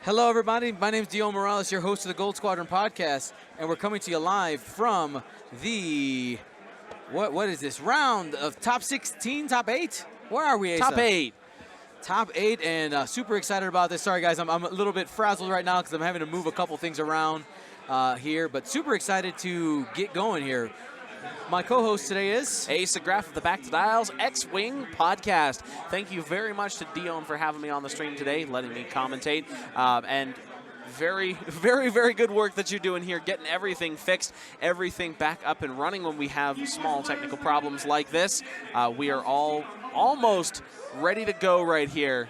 Hello, everybody. My name is Dion Morales, your host of the Gold Squadron podcast, and we're coming to you live from the what is this round of top 16, top 8? Where are we, Asa? Top 8. Top 8, and super excited about this. Sorry, guys, I'm a little bit frazzled right now because I'm having to move a couple things around here, but super excited to get going here. My co-host today is Asa Graff of the Back to Dials X-Wing podcast. Thank you very much to Dion for having me on the stream today, letting me commentate, and very, very, very good work that you're doing here, getting everything fixed, everything back up and running when we have small technical problems like this. We are all almost ready to go right here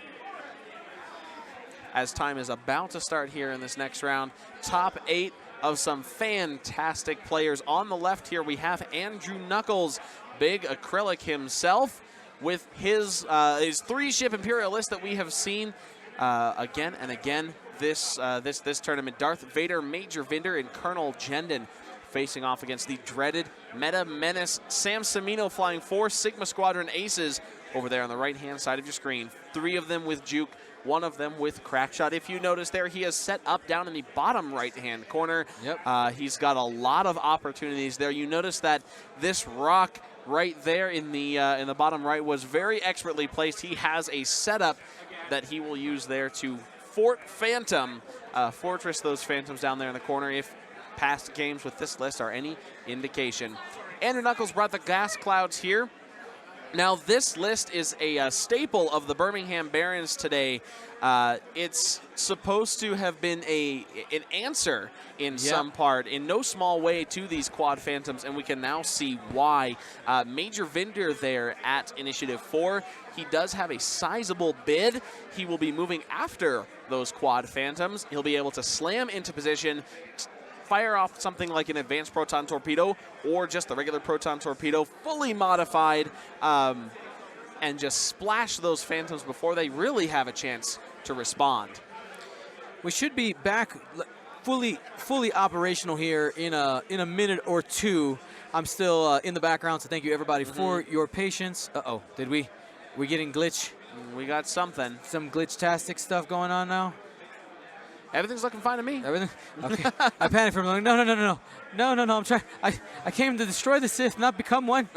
as time is about to start here in this next round. Top 8 of some fantastic players. On the left here, we have Andrew Nuckols, big acrylic himself, with his 3-ship Imperial list that we have seen again and again this tournament. Darth Vader, Major Vinder, and Colonel Jendon facing off against the dreaded Meta Menace Sam Cimino, flying 4 Sigma Squadron aces over there on the right-hand side of your screen. 3 of them with Juke, 1 of them with Crackshot. If you notice there, he is set up down in the bottom right-hand corner. Yep. He's got a lot of opportunities there. You notice that this rock right there in the bottom right was very expertly placed. He has a setup that he will use there to fortress those phantoms down there in the corner, if past games with this list are any indication. Andrew Nuckols brought the gas clouds here. Now, this list is a staple of the Birmingham Barons today. It's supposed to have been an answer in some part, in no small way, to these Quad Phantoms, and we can now see why. Major Vinder there at Initiative 4. He does have a sizable bid. He will be moving after those Quad Phantoms. He'll be able to slam into position, fire off something like an advanced proton torpedo or just the regular proton torpedo, fully modified, and just splash those phantoms before they really have a chance to respond. we should be back fully operational here in a minute or two. I'm still in the background, so thank you everybody for your patience. Uh-oh, we getting glitch? We got something. Some glitch-tastic stuff going on now? Everything's looking fine to me. Everything? Okay. I panicked for a moment. No. I'm trying. I came to destroy the Sith, not become one.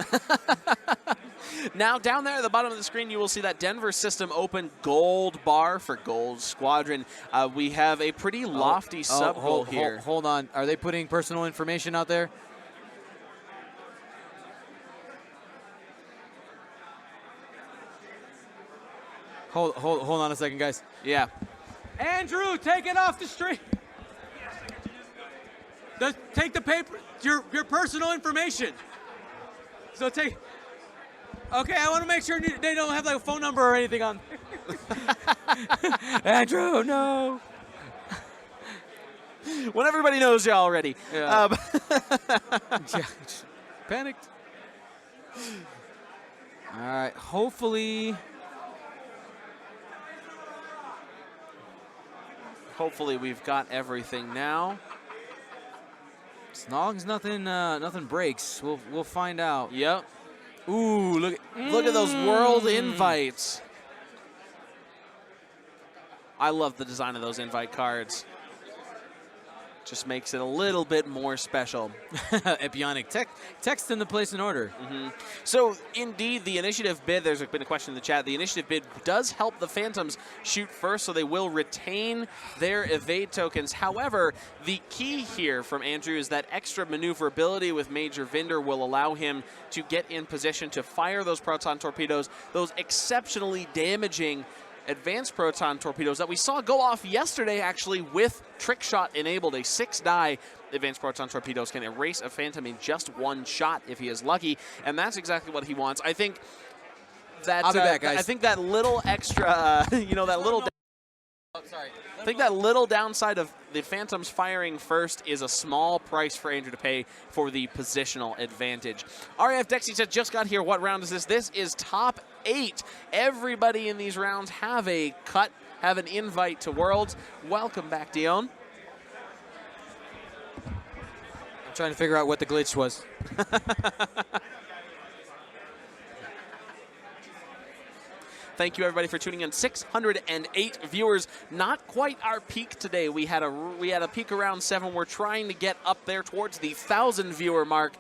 Now, down there at the bottom of the screen, you will see that Denver system open gold bar for Gold Squadron. We have a pretty lofty sub-goal here. Hold on. Are they putting personal information out there? Hold on a second, guys. Yeah. Andrew, take it off the stream. Take the paper, your personal information. So take. Okay, I want to make sure they don't have like a phone number or anything on. Andrew, no. When everybody knows you already. Yeah. Panicked. All right, hopefully we've got everything now. as long as nothing breaks, we'll find out. Yep. Ooh, look at those world invites. I love the design of those invite cards. Just makes it a little bit more special. Epionic text in the place in order. So, indeed, the initiative bid, there's been a question in the chat, the initiative bid does help the Phantoms shoot first, so they will retain their evade tokens. However, the key here from Andrew is that extra maneuverability with Major Vinder will allow him to get in position to fire those proton torpedoes, those exceptionally damaging advanced proton torpedoes that we saw go off yesterday, actually, with trick shot enabled. A 6-die advanced proton torpedoes can erase a Phantom in just 1 shot if he is lucky, and that's exactly what he wants. I think that I'll be back, guys. I think that little extra, that little. I think that little downside of the Phantoms firing first is a small price for Andrew to pay for the positional advantage. RF Dexy said, just got here. What round is this? This is top 8. Everybody in these rounds have an invite to Worlds. Welcome back, Dion. I'm trying to figure out what the glitch was. Thank you, everybody, for tuning in. 608 viewers. Not quite our peak today. We had a peak around 7. We're trying to get up there towards the 1,000 viewer mark.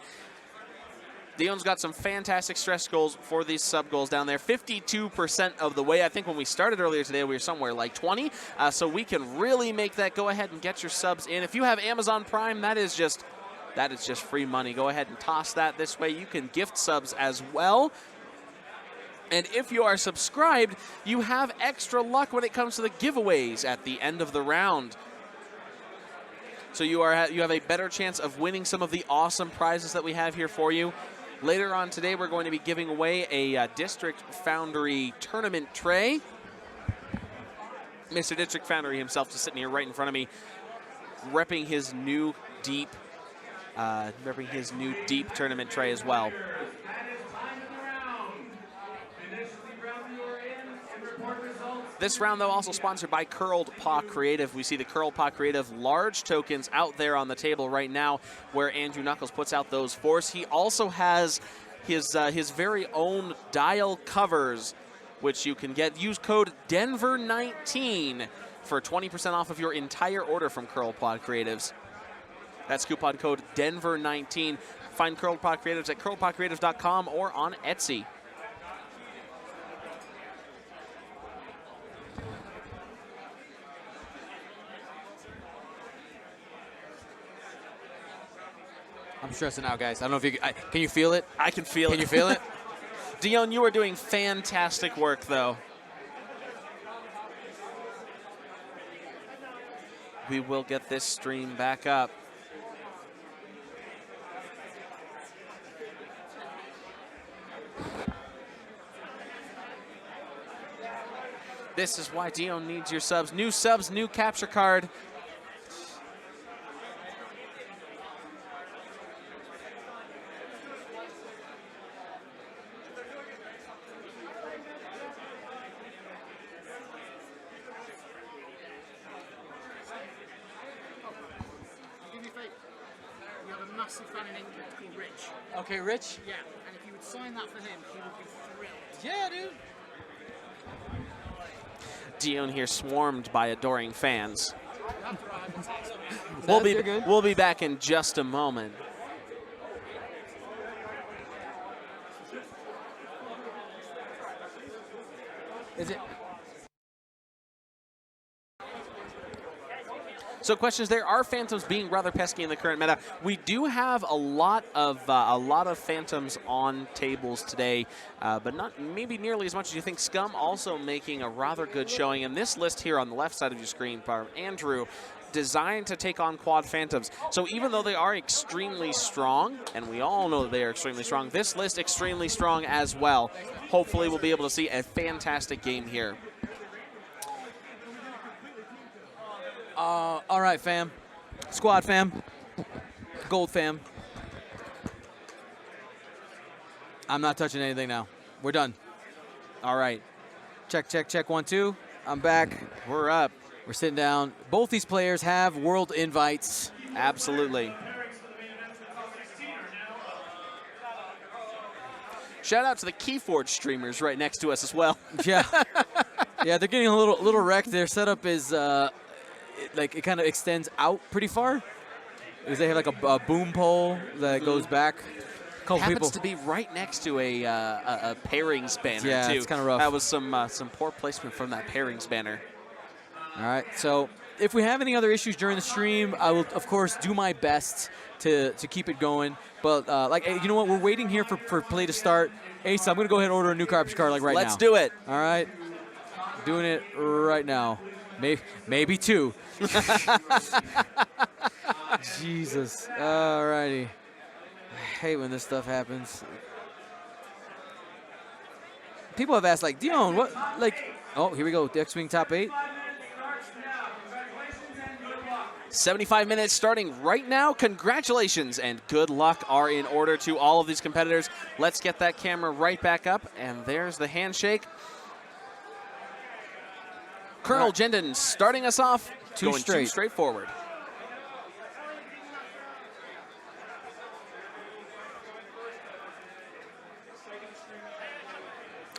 Dion's got some fantastic stretch goals for these sub goals down there. 52% of the way. I think when we started earlier today, we were somewhere like 20. So we can really make that. Go ahead and get your subs in. If you have Amazon Prime, that is just free money. Go ahead and toss that this way. You can gift subs as well. And if you are subscribed, you have extra luck when it comes to the giveaways at the end of the round. So you have a better chance of winning some of the awesome prizes that we have here for you. Later on today, we're going to be giving away a District Foundry tournament tray. Mr. District Foundry himself just sitting here right in front of me, repping his new deep tournament tray as well. This round, though, also sponsored by Curled Paw Creative. We see the Curled Paw Creative large tokens out there on the table right now where Andrew Nuckols puts out those for us. He also has his very own dial covers, which you can get. Use code Denver19 for 20% off of your entire order from Curled Paw Creatives. That's coupon code Denver19. Find Curled Paw Creatives at curledpawcreatives.com or on Etsy. I'm stressing out, guys. I don't know if you can you feel it? I can feel it. Can you feel it? Dion, you are doing fantastic work, though. We will get this stream back up. This is why Dion needs your subs. New subs, new capture card. Fan in England called Rich. Okay, Rich. Yeah, and if you would sign that for him, he would be thrilled. Yeah, dude. Dion here swarmed by adoring fans. Good. We'll be back in just a moment. Is it? So questions, there are Phantoms being rather pesky in the current meta. We do have a lot of Phantoms on tables today, but not maybe nearly as much as you think. Scum also making a rather good showing. And this list here on the left side of your screen, Andrew, designed to take on quad Phantoms. So even though they are extremely strong, and we all know that they are extremely strong, this list extremely strong as well. Hopefully we'll be able to see a fantastic game here. All right, fam. Squad fam. Gold fam. I'm not touching anything now. We're done. All right. Check, check, check. 1, 2. I'm back. We're up. We're sitting down. Both these players have world invites. Absolutely. Shout out to the Keyforge streamers right next to us as well. Yeah. Yeah, they're getting a little wrecked. Their setup is it kind of extends out pretty far. Because they have like a boom pole that goes back. Happens to be right next to a pairings banner, yeah, too. It's kind of rough. That was some poor placement from that pairings banner. All right, so if we have any other issues during the stream, I will, of course, do my best to keep it going. But, you know what? We're waiting here for play to start. Ace, I'm going to go ahead and order a new capture card right now. Let's do it. All right. Doing it right now. Maybe 2. Jesus. All righty. I hate when this stuff happens. People have asked, Dion, what, oh, here we go. The X-Wing top 8. 75 minutes starting right now. Congratulations and good luck are in order to all of these competitors. Let's get that camera right back up, and there's the handshake. Colonel Jendon starting us off, going too straight forward.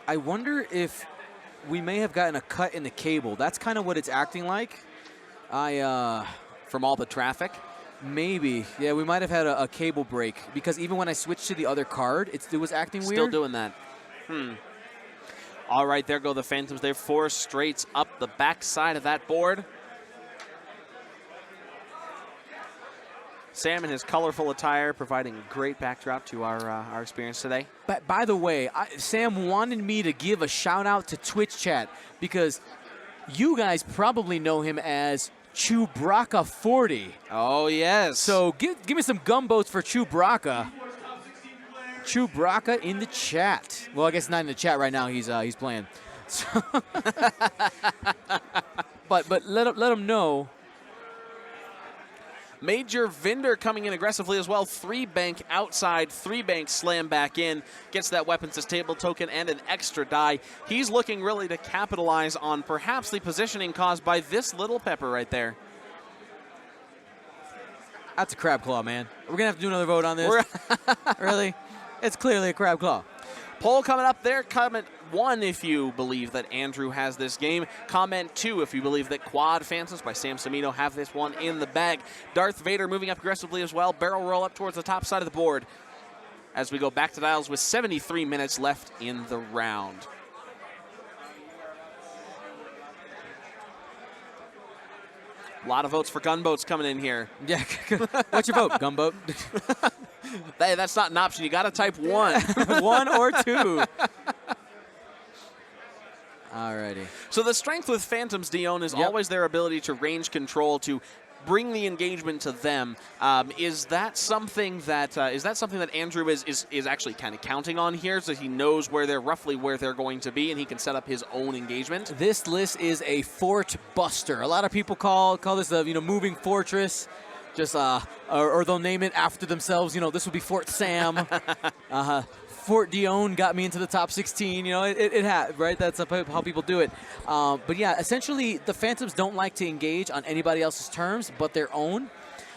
I wonder if we may have gotten a cut in the cable. That's kind of what it's acting like. From all the traffic? Maybe. Yeah, we might have had a cable break because even when I switched to the other card, it was acting weird. Still doing that. All right, there go the Phantoms. They're 4 straights up the back side of that board. Sam in his colorful attire providing a great backdrop to our experience today. But by the way, Sam wanted me to give a shout out to Twitch chat because you guys probably know him as Chewbacca 40. Oh, yes. So give me some gumboats for Chewbacca. Chewbacca in the chat. Well, I guess not in the chat right now. He's playing. So but let him know. Major Vinder coming in aggressively as well. 3-bank outside, 3-bank slam back in. Gets that weapons as table token and an extra die. He's looking really to capitalize on perhaps the positioning caused by this little pepper right there. That's a crab claw, man. We're going to have to do another vote on this. Really? It's clearly a crab claw. Poll coming up there. Comment 1 if you believe that Andrew has this game. Comment 2 if you believe that Quad Phantoms by Sam Cimino have this one in the bag. Darth Vader moving up aggressively as well. Barrel roll up towards the top side of the board as we go back to dials with 73 minutes left in the round. A lot of votes for gunboats coming in here. Yeah. What's your vote, gunboat? Hey, that's not an option. You got to type 1. 1 or 2. Alrighty. So the strength with Phantoms, Dion, is always their ability to range control, to bring the engagement to them. Is that something that Andrew is actually kind of counting on here, so he knows roughly where they're going to be, and he can set up his own engagement? This list is a fort buster. A lot of people call this a moving fortress. Just or they'll name it after themselves. This would be Fort Sam. Fort Dion got me into the top 16. It had, right? That's how people do it. But yeah, essentially the Phantoms don't like to engage on anybody else's terms but their own.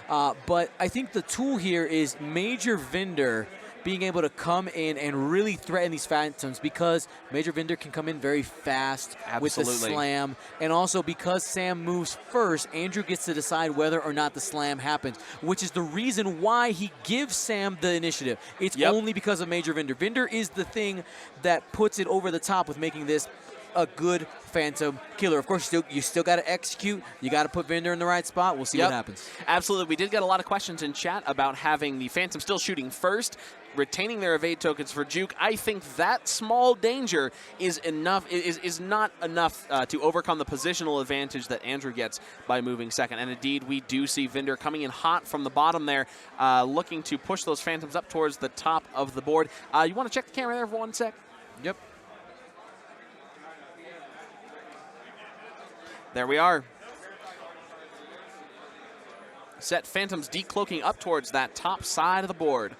But I think the tool here is Major Vinder being able to come in and really threaten these Phantoms because Major Vinder can come in very fast with the slam. And also because Sam moves first, Andrew gets to decide whether or not the slam happens, which is the reason why he gives Sam the initiative. It's only because of Major Vinder. Vinder is the thing that puts it over the top with making this a good Phantom killer. Of course, you still got to execute. You got to put Vinder in the right spot. We'll see what happens. Absolutely. We did get a lot of questions in chat about having the Phantom still shooting first, retaining their evade tokens for juke. I think that small danger is enough. Is not enough to overcome the positional advantage that Andrew gets by moving second. And indeed, we do see Vinder coming in hot from the bottom there, looking to push those Phantoms up towards the top of the board. You want to check the camera there for 1 sec? Yep. There we are. Set Phantoms decloaking up towards that top side of the board.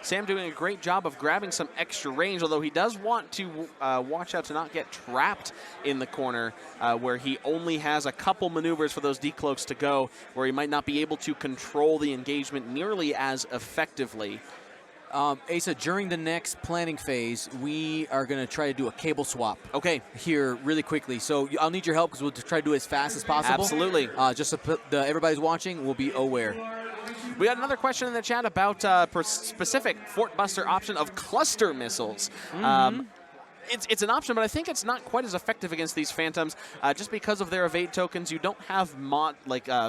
Sam doing a great job of grabbing some extra range, although he does want to watch out to not get trapped in the corner where he only has a couple maneuvers for those decloaks to go, where he might not be able to control the engagement nearly as effectively. Asa, during the next planning phase, we are going to try to do a cable swap. Okay. Here really quickly. So I'll need your help because we'll try to do it as fast as possible. Absolutely. Just so everybody's watching will be aware. We got another question in the chat about specific Fort Buster option of cluster missiles. It's an option, but I think it's not quite as effective against these Phantoms just because of their evade tokens. You don't have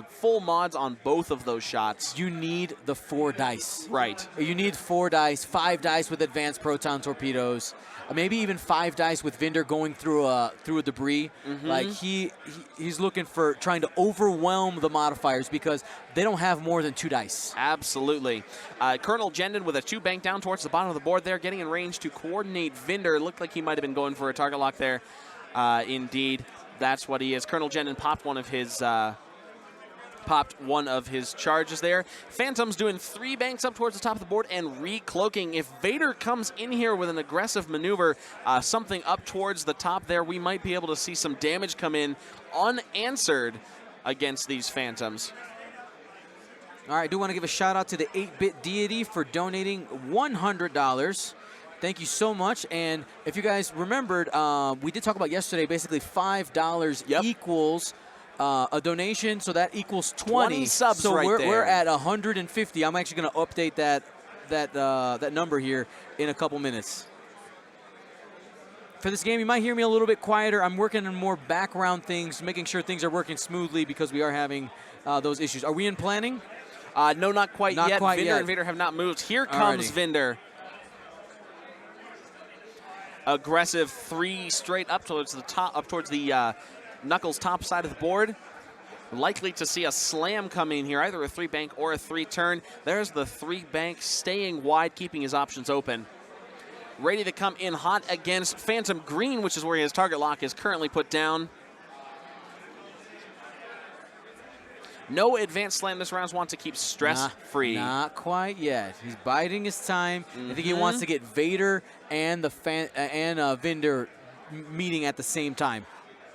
full mods on both of those shots. You need the 4 dice. Right. You need 4 dice, 5 dice with advanced proton torpedoes, maybe even 5 dice with Vinder going through a debris. Like he's looking for trying to overwhelm the modifiers because they don't have more than 2 dice. Absolutely. Colonel Jendon with a 2 bank down towards the bottom of the board there, getting in range to coordinate Vinder. It looked like he might have been going for a target lock there. Indeed, that's what he is. Colonel Jendon popped one of his charges there. Phantom's doing 3 banks up towards the top of the board and recloaking. If Vader comes in here with an aggressive maneuver, something up towards the top there, we might be able to see some damage come in unanswered against these Phantoms. All right, I do want to give a shout out to the 8-Bit Deity for donating $100. Thank you so much. And if you guys remembered, we did talk about yesterday, basically $5 equals a donation, so that equals 20 subs. So right we're there. at 150. I'm actually going to update that number here in a couple minutes. For this game, you might hear me a little bit quieter. I'm working on more background things, making sure things are working smoothly because we are having those issues. Are we in planning? No, not quite Not yet. quite Vinder yet. and Vader have not moved. Here comes Vinder. Aggressive 3 straight up towards the top, up towards the Nuckols top side of the board. Likely to see a slam come in here, either a 3-bank or a 3-turn. There's the 3-bank staying wide, keeping his options open. Ready to come in hot against Phantom Green, which is where his target lock is currently put down. No advanced slam this round. Wants to keep stress-free. Not quite yet. He's biding his time. I think he wants to get Vader and Vinder meeting at the same time.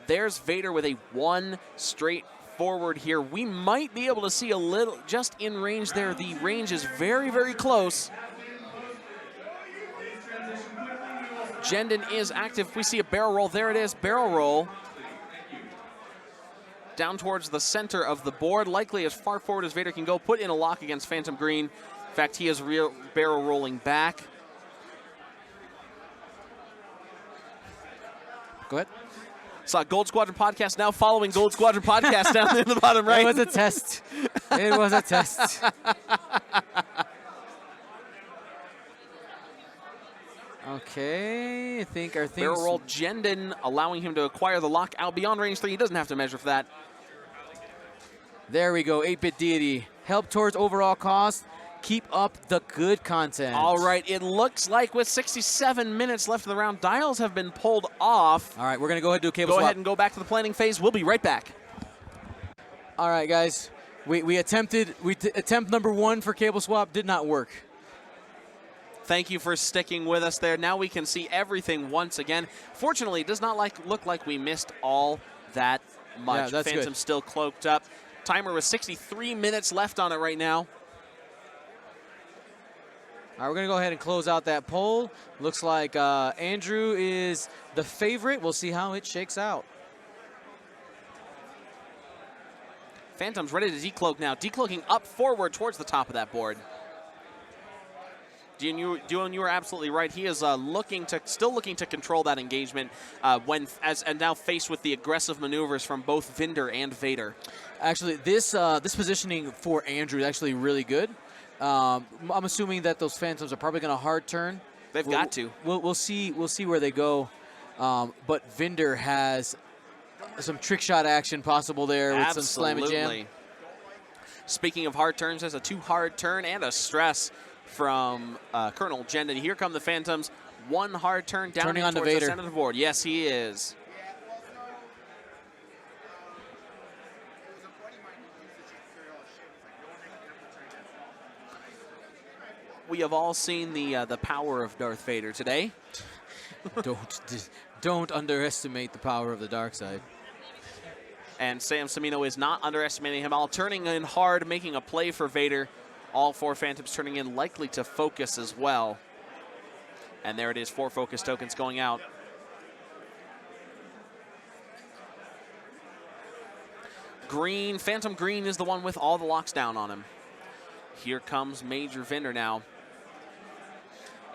There's Vader with a 1 straight forward here. We might be able to see a little just in range there. The range is very, very close. Jendon is active. We see a barrel roll. There it is, barrel roll. Down towards the center of the board, likely as far forward as Vader can go. Put in a lock against Phantom Green. In fact, he is barrel rolling back. Go ahead. Saw Gold Squadron Podcast now following Gold Squadron Podcast down there in the bottom right. It was a test. It was a test. Okay, I think our things... Barrel roll Jendon, allowing him to acquire the lock out beyond range 3. He doesn't have to measure for that. There we go, 8-Bit Deity. Help towards overall cost. Keep up the good content. All right, it looks like with 67 minutes left in the round, dials have been pulled off. All right, we're going to go ahead and do a cable swap. swap. Go ahead and go back to the planning phase. We'll be right back. All right, guys. Attempt number 1 for cable swap did not work. Thank you for sticking with us there. Now we can see everything once again. Fortunately, it does not look like we missed all that much. Yeah, that's Phantom good. still cloaked up. Timer with 63 minutes left on it right now. All right, we're going to go ahead and close out that poll. Looks like Andrew is the favorite. We'll see how it shakes out. Phantom's ready to decloak now. Decloaking up forward towards the top of that board. Dylan, you are absolutely right. He is still looking to control that engagement and now faced with the aggressive maneuvers from both Vinder and Vader. Actually, this positioning for Andrew is actually really good. I'm assuming that those Phantoms are probably going to hard turn. They've got to. We'll see where they go. But Vinder has some trick shot action possible there with some slam and jam. Speaking of hard turns, there's a 2 hard turn and a stress from Colonel Jendon. Here come the Phantoms. 1 hard turn down Turning on towards Vader. the center of the board. Yes, he is. We have all seen the power of Darth Vader today. Don't underestimate the power of the dark side. And Sam Cimino is not underestimating him all. Turning in hard, making a play for Vader. All 4 Phantoms turning in, likely to focus as well. And there it is, 4 focus tokens going out. Green, Phantom Green is the one with all the locks down on him. Here comes Major Vinder now.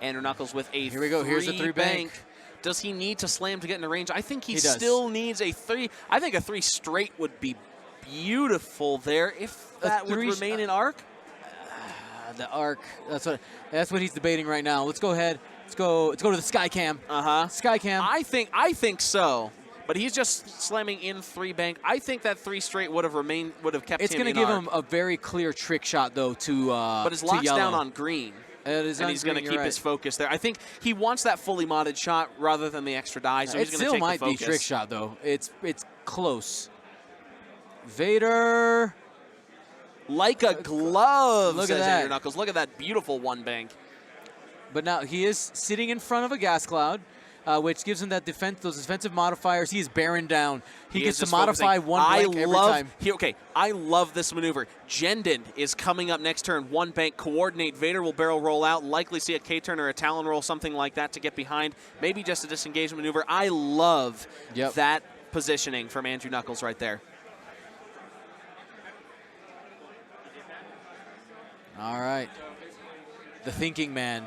Andrew Nuckols with a Here we go, here's a 3-bank. Does he need to slam to get into range? I think he does. still needs a 3. I think a 3 straight would be beautiful there if that would remain in arc. The arc. That's what he's debating right now. Let's go ahead. Let's go to the sky cam. Sky cam. I think so. But he's just slamming in 3-bank. I think that 3 straight would have kept him in arc. It's going to give him a very clear trick shot though to but his lock's yellow. down on green. It is and on he's going to green, keep you're his right. focus there. I think he wants that fully modded shot rather than the extra die, so It he's going to still take might the focus. be trick shot though. It's close. Vader. Like a glove, Look at says that. Andrew Nuckols. Look at that beautiful 1-bank. But now he is sitting in front of a gas cloud. which gives him that defense, those defensive modifiers. He is bearing down. He gets to just modify focusing. one blank every time. I love this maneuver. Jendon is coming up next turn. One bank, coordinate. Vader will barrel roll out. Likely see a K-turn or a Talon roll, something like that to get behind. Maybe just a disengagement maneuver. I love that positioning from Andrew Nuckols right there. All right. The thinking man.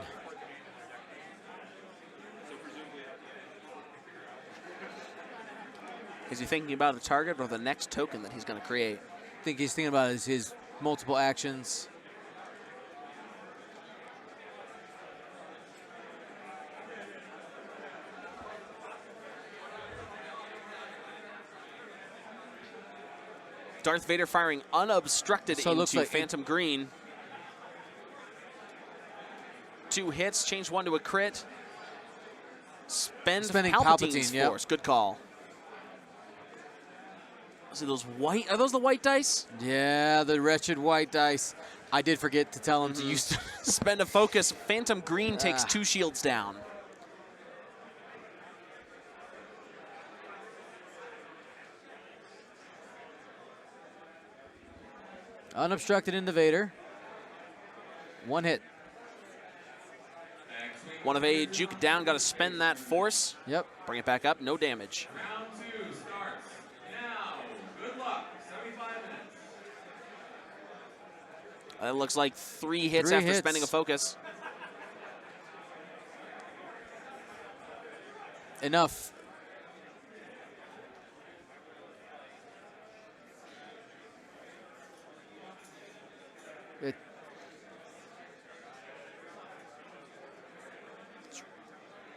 Is he thinking about the target or the next token that he's going to create? I think he's thinking about his multiple actions. Darth Vader firing unobstructed So it looks into like Phantom Green. 2 hits, change 1 to a crit. Spending Palpatine's Palpatine, force. Good call. See those white? Are those the white dice? Yeah, the wretched white dice. I did forget to tell him to use. Spend a focus. Phantom Green takes 2 shields down. Unobstructed into Vader. 1 hit. 1 of A, juke down. Got to spend that force. Yep. Bring it back up. No damage. Round 2 starts now. Good luck. 75 minutes. That looks like 3 hits 3 after hits. spending a focus. Enough.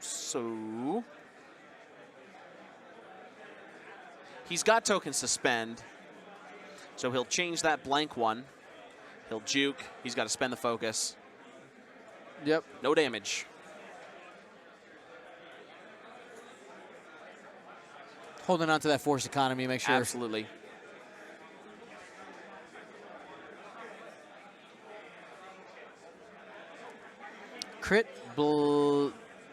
So he's got tokens to spend. So he'll change that blank one. He'll juke. He's got to spend the focus. Yep. No damage. Holding on to that force economy, make sure. Absolutely. Crit.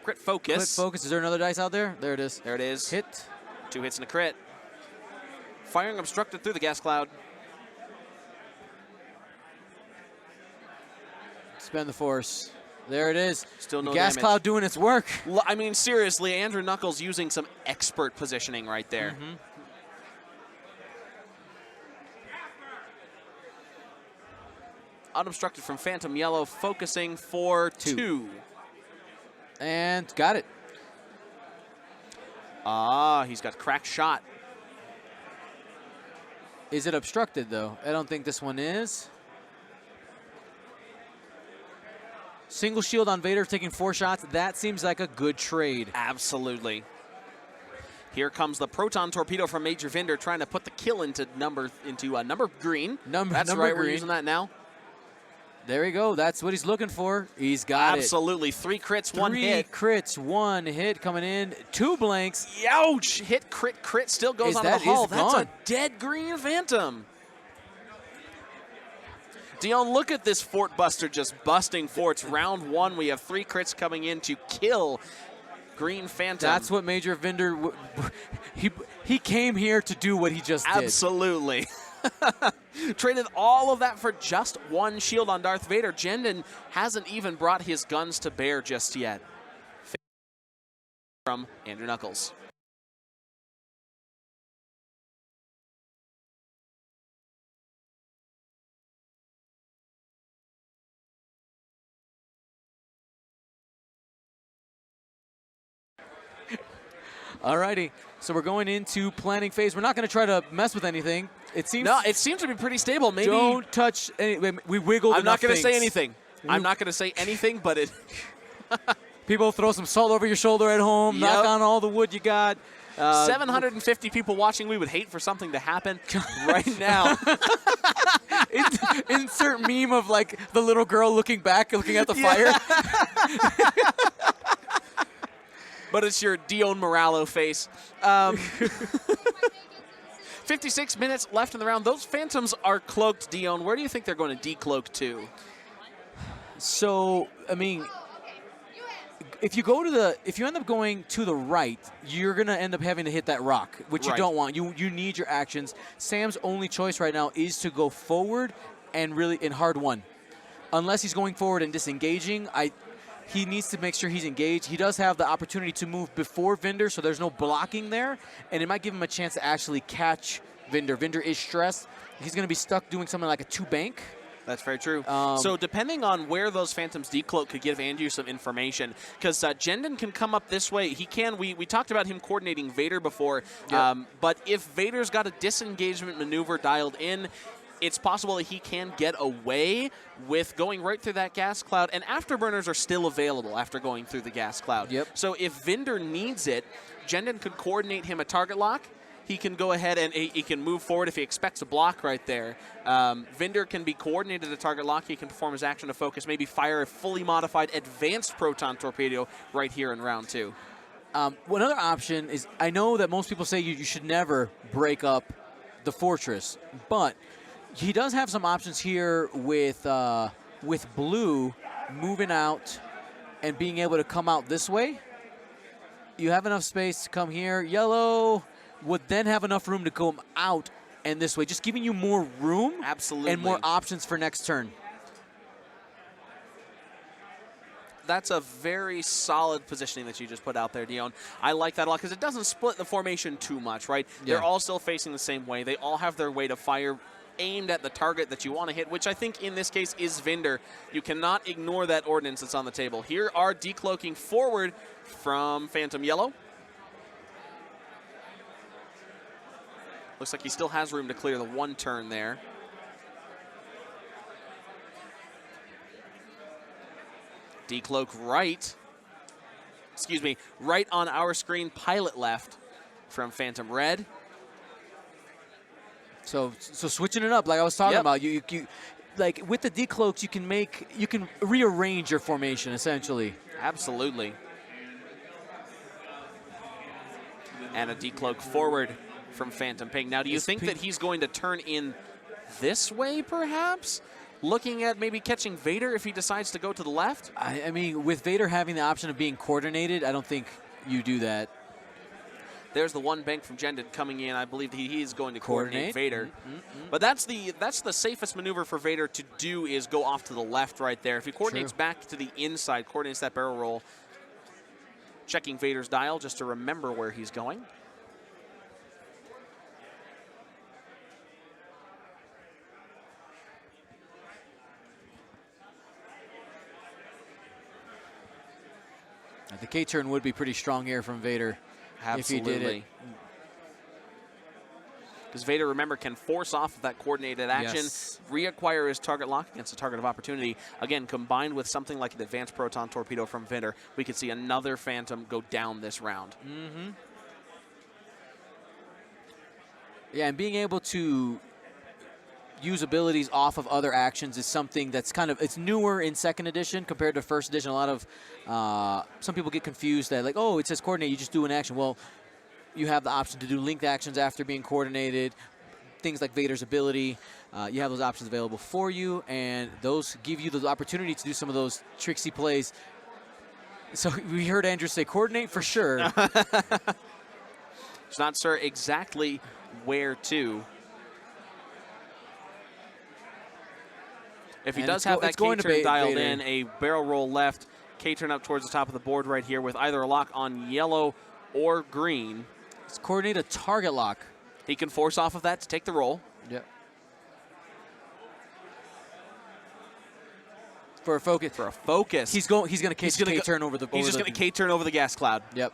Crit focus. Crit focus. Is there another dice out there? There it is. There it is. Hit. 2 hits and a crit. Firing obstructed through the gas cloud. Spend the force. There it is. Still no gas damage. cloud doing its work. I mean, seriously, Andrew Nuckols using some expert positioning right there. Unobstructed from Phantom Yellow, focusing for 2. And got it. Ah, he's got cracked shot. Is it obstructed, though? I don't think this one is. Single shield on Vader taking 4 shots. That seems like a good trade. Absolutely. Here comes the proton torpedo from Major Vinder, trying to put the kill into number green. That's number right. green. We're using that now. There we go. That's what he's looking for. He's got Absolutely. 3 crits, 1 3 hit. 3 crits, 1 hit coming in. 2 blanks. Ouch! Hit, crit, still goes onto the hull. That's gone. a dead green Phantom. Dion, look at this Fort Buster just busting forts. Round 1, we have 3 crits coming in to kill Green Phantom. That's what Major Vinder, he came here to do what he just did. Absolutely. Traded all of that for just 1 shield on Darth Vader. Jendon hasn't even brought his guns to bear just yet. From Andrew Nuckols. Alrighty, so we're going into planning phase. We're not going to try to mess with anything. It seems. No, it seems to be pretty stable. Maybe don't touch. We wiggled. I'm not going to say anything. I'm not going to say anything, but it. People throw some salt over your shoulder at home. Yep. Knock on all the wood you got. 750 people watching. We would hate for something to happen right now. Insert meme of like the little girl looking back, looking at the fire. But it's your Dion Moralo face. 56 minutes left in the round. Those Phantoms are cloaked, Dion. Where do you think they're going to decloak to? So, I mean, if you end up going to the right, you're gonna end up having to hit that rock, which you Right. don't want. You need your actions. Sam's only choice right now is to go forward and really in hard one. Unless he's going forward and disengaging, he needs to make sure he's engaged. He does have the opportunity to move before Vinder, so there's no blocking there, and it might give him a chance to actually catch Vinder. Vinder is stressed. He's going to be stuck doing something like a 2-bank. That's very true. So depending on where those Phantoms decloak could give Andrew some information, because Jendon can come up this way. He can. We talked about him coordinating Vader before, Yep. but if Vader's got a disengagement maneuver dialed in, it's possible that he can get away with going right through that gas cloud, and afterburners are still available after going through the gas cloud. Yep. So if Vinder needs it, Jendon could coordinate him a target lock. He can go ahead and he can move forward if he expects a block right there. Vinder can be coordinated a target lock. He can perform his action to focus, maybe fire a fully modified advanced proton torpedo right here in round 2. One other option is, I know that most people say you should never break up the fortress, but he does have some options here with blue moving out and being able to come out this way. You have enough space to come here. Yellow would then have enough room to come out and this way, just giving you more room. Absolutely. And more options for next turn. That's a very solid positioning that you just put out there, Dion. I like that a lot because it doesn't split the formation too much, right? Yeah. They're all still facing the same way. They all have their way to fire aimed at the target that you want to hit, which I think in this case is Vinder. You cannot ignore that ordnance that's on the table. Here are decloaking forward from Phantom Yellow. Looks like he still has room to clear the one turn there. Decloak right. Excuse me, right on our screen, pilot left from Phantom Red. So switching it up, like I was talking Yep. about, you like with the decloaks, you can rearrange your formation essentially. Absolutely. And a decloak forward from Phantom Pink. Now, do you think that he's going to turn in this way, perhaps? Looking at maybe catching Vader if he decides to go to the left? I mean, with Vader having the option of being coordinated, I don't think you do that. There's the one bank from Jendon coming in. I believe he is going to coordinate Vader. Mm-hmm. But that's the safest maneuver for Vader to do, is go off to the left right there. If he coordinates back to the inside, coordinates that barrel roll, checking Vader's dial just to remember where he's going. The K-turn would be pretty strong here from Vader. Absolutely. If he did it. Because Vader, remember, can force off of that coordinated action, Yes. reacquire his target lock against a target of opportunity. Again, combined with something like an advanced proton torpedo from Vader, we could see another Phantom go down this round. Mm-hmm. Yeah, and being able to use abilities off of other actions is something that's it's newer in second edition compared to first edition. A lot of, some people get confused that like, oh, it says coordinate, you just do an action. Well, you have the option to do linked actions after being coordinated, things like Vader's ability. You have those options available for you, and those give you the opportunity to do some of those tricksy plays. So we heard Andrew say coordinate for sure. He's not sure exactly where to. If he does have that K-turn dialed in, a barrel roll left, K-turn up towards the top of the board right here with either a lock on yellow or green. Let's coordinate a target lock. He can force off of that to take the roll. Yep. For a focus. For a focus. He's going to K-turn over the. He's just going to K-turn over the gas cloud. Yep.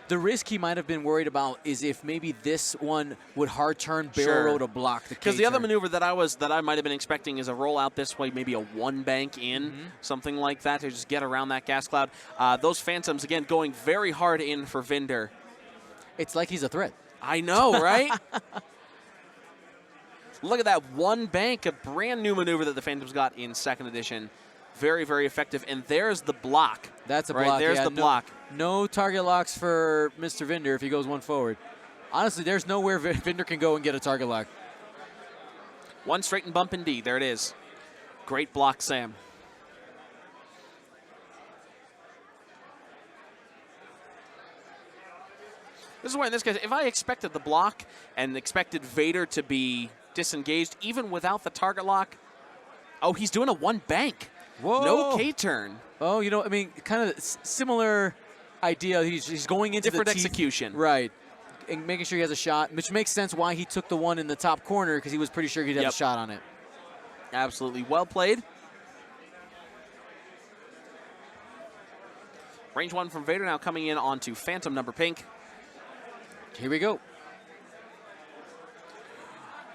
The risk he might have been worried about is if maybe this one would hard turn barrel roll to block the K-turn. Because the other maneuver that I might have been expecting is a roll out this way, maybe a one bank in, something like that to just get around that gas cloud. Those Phantoms, again, going very hard in for Vinder. It's like he's a threat. I know, right? Look at that one bank, a brand new maneuver that the Phantoms got in second edition. Very, very effective. And there's the block. That's a right? block. There's the block. No target locks for Mr. Vinder if he goes one forward. Honestly, there's nowhere Vinder can go and get a target lock. One straight and bump indeed. There it is. Great block, Sam. This is why in this case, if I expected the block and expected Vader to be disengaged, even without the target lock, oh, he's doing a one bank. Whoa. No K-turn. Oh, you know, I mean, kind of similar idea. He's going into Different the teeth. execution. Right. And making sure he has a shot, which makes sense why he took the one in the top corner, because he was pretty sure he'd have a shot on it. Absolutely well played. Range 1 from Vader now coming in onto Phantom number pink. Here we go.